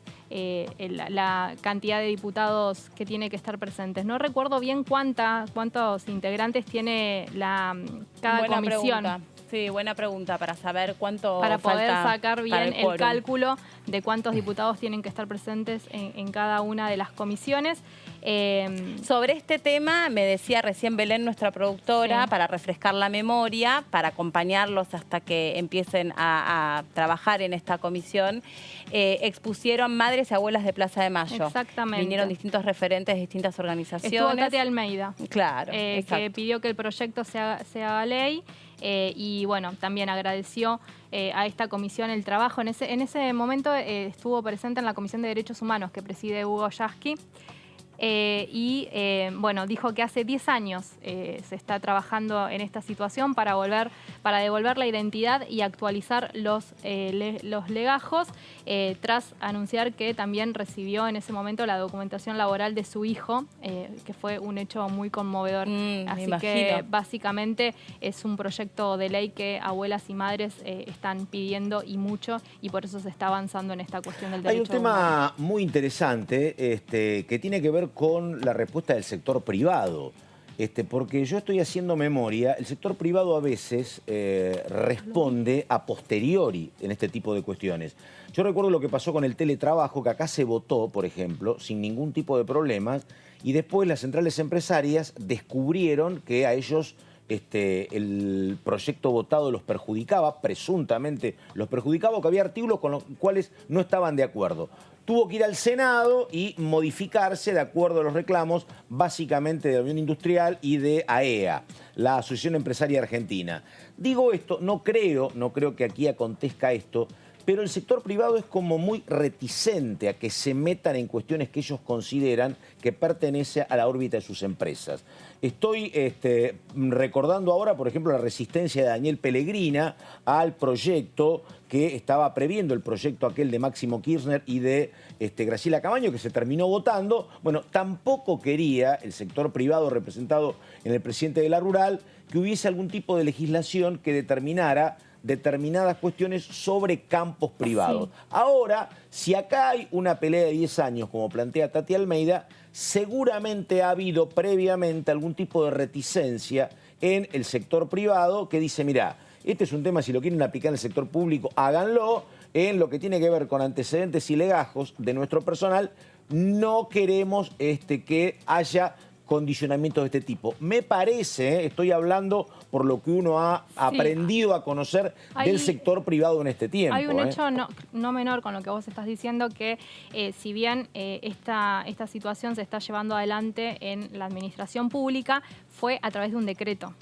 la cantidad de diputados que tiene que estar presentes. No recuerdo bien cuántos integrantes tiene cada comisión. Pregunta. Sí, buena pregunta para saber cuánto para poder falta sacar bien el el cálculo de cuántos diputados tienen que estar presentes en cada una de las comisiones. Sobre este tema, me decía recién Belén, nuestra productora, sí, para refrescar la memoria, para acompañarlos hasta que empiecen a trabajar en esta comisión, expusieron madres y abuelas de Plaza de Mayo. Exactamente. Vinieron distintos referentes de distintas organizaciones. Estuvo Tati Almeida. Claro, que pidió que el proyecto se haga ley. Y bueno, también agradeció a esta comisión el trabajo. En ese momento estuvo presente en la Comisión de Derechos Humanos que preside Hugo Yasky. Bueno, dijo que hace 10 años se está trabajando en esta situación para devolver la identidad y actualizar los legajos, tras anunciar que también recibió en ese momento la documentación laboral de su hijo, que fue un hecho muy conmovedor. Así que básicamente es un proyecto de ley que abuelas y madres están pidiendo y mucho, y por eso se está avanzando en esta cuestión del derecho. Hay un tema muy interesante que tiene que ver con la respuesta del sector privado. Porque yo estoy haciendo memoria, el sector privado a veces responde a posteriori en este tipo de cuestiones. Yo recuerdo lo que pasó con el teletrabajo, que acá se votó, por ejemplo, sin ningún tipo de problemas, y después las centrales empresarias descubrieron que a ellos el proyecto votado los perjudicaba, presuntamente los perjudicaba, o que había artículos con los cuales no estaban de acuerdo. Tuvo que ir al Senado y modificarse de acuerdo a los reclamos, básicamente de la Unión Industrial y de AEA, la Asociación Empresaria Argentina. Digo esto, no creo que aquí acontezca esto, pero el sector privado es como muy reticente a que se metan en cuestiones que ellos consideran que pertenece a la órbita de sus empresas. Estoy recordando ahora, por ejemplo, la resistencia de Daniel Pellegrina al proyecto que estaba previendo, el proyecto aquel de Máximo Kirchner y de Graciela Camaño, que se terminó votando. Bueno, tampoco quería el sector privado representado en el presidente de la Rural que hubiese algún tipo de legislación que determinara determinadas cuestiones sobre campos privados. Sí. Ahora, si acá hay una pelea de 10 años, como plantea Tati Almeida, seguramente ha habido previamente algún tipo de reticencia en el sector privado que dice, mirá, este es un tema, si lo quieren aplicar en el sector público, háganlo. En lo que tiene que ver con antecedentes y legajos de nuestro personal, no queremos que haya condicionamientos de este tipo. Me parece, estoy hablando por lo que uno ha aprendido a conocer del sector privado en este tiempo. Hay un hecho no menor con lo que vos estás diciendo, que si bien esta situación se está llevando adelante en la administración pública, fue a través de un decreto.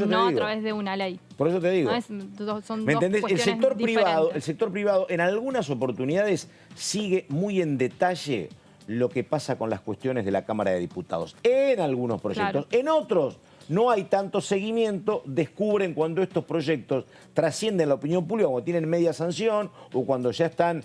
no a través de una ley. Por eso te digo. No son ¿Me entendés? El sector diferentes. privado en algunas oportunidades sigue muy en detalle lo que pasa con las cuestiones de la Cámara de Diputados. En algunos proyectos. Claro. En otros no hay tanto seguimiento, descubren cuando estos proyectos trascienden la opinión pública, cuando tienen media sanción o cuando ya están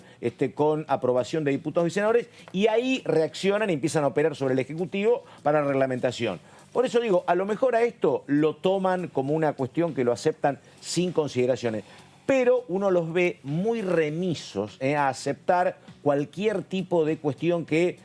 con aprobación de diputados y senadores, y ahí reaccionan y empiezan a operar sobre el Ejecutivo para reglamentación. Por eso digo, a lo mejor a esto lo toman como una cuestión que lo aceptan sin consideraciones, pero uno los ve muy remisos a aceptar cualquier tipo de cuestión que,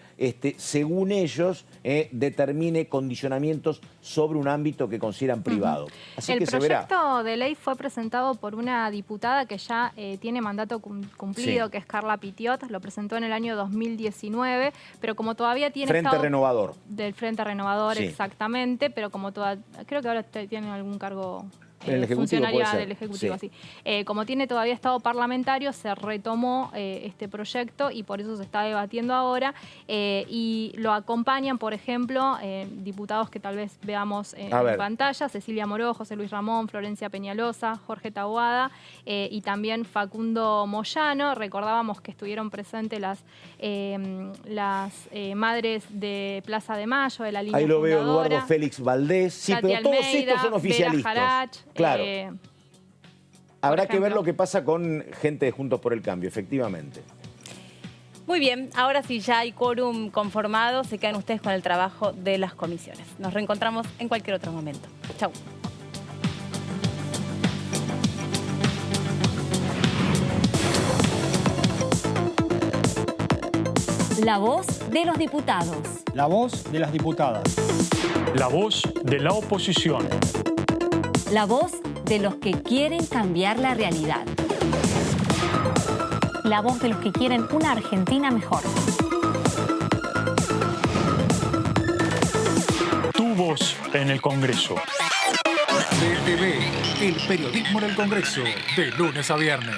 según ellos, determine condicionamientos sobre un ámbito que consideran privado. Así que se verá. El proyecto de ley fue presentado por una diputada que ya tiene mandato cumplido, que es Carla Pitiot, lo presentó en el año 2019, pero como todavía tiene Frente Renovador. Del Frente Renovador, exactamente, pero como creo que ahora tiene algún cargo... funcionaria del Ejecutivo, sí. Como tiene todavía estado parlamentario, se retomó este proyecto y por eso se está debatiendo ahora. Y lo acompañan, por ejemplo, diputados que tal vez veamos en pantalla: Cecilia Moró, José Luis Ramón, Florencia Peñalosa, Jorge Taboada y también Facundo Moyano. Recordábamos que estuvieron presentes las madres de Plaza de Mayo, de la línea Ahí lo fundadora. veo, Eduardo Félix Valdés. Sí, Katy pero todos Almeida, estos son oficialistas. Vera Jarach, claro. Habrá que ver lo que pasa con gente de Juntos por el Cambio, efectivamente. Muy bien, ahora sí ya hay quórum conformado, se quedan ustedes con el trabajo de las comisiones. Nos reencontramos en cualquier otro momento. Chau. La voz de los diputados. La voz de las diputadas. La voz de la oposición. La voz de los que quieren cambiar la realidad. La voz de los que quieren una Argentina mejor. Tu voz en el Congreso. DTV, el periodismo en el Congreso, de lunes a viernes.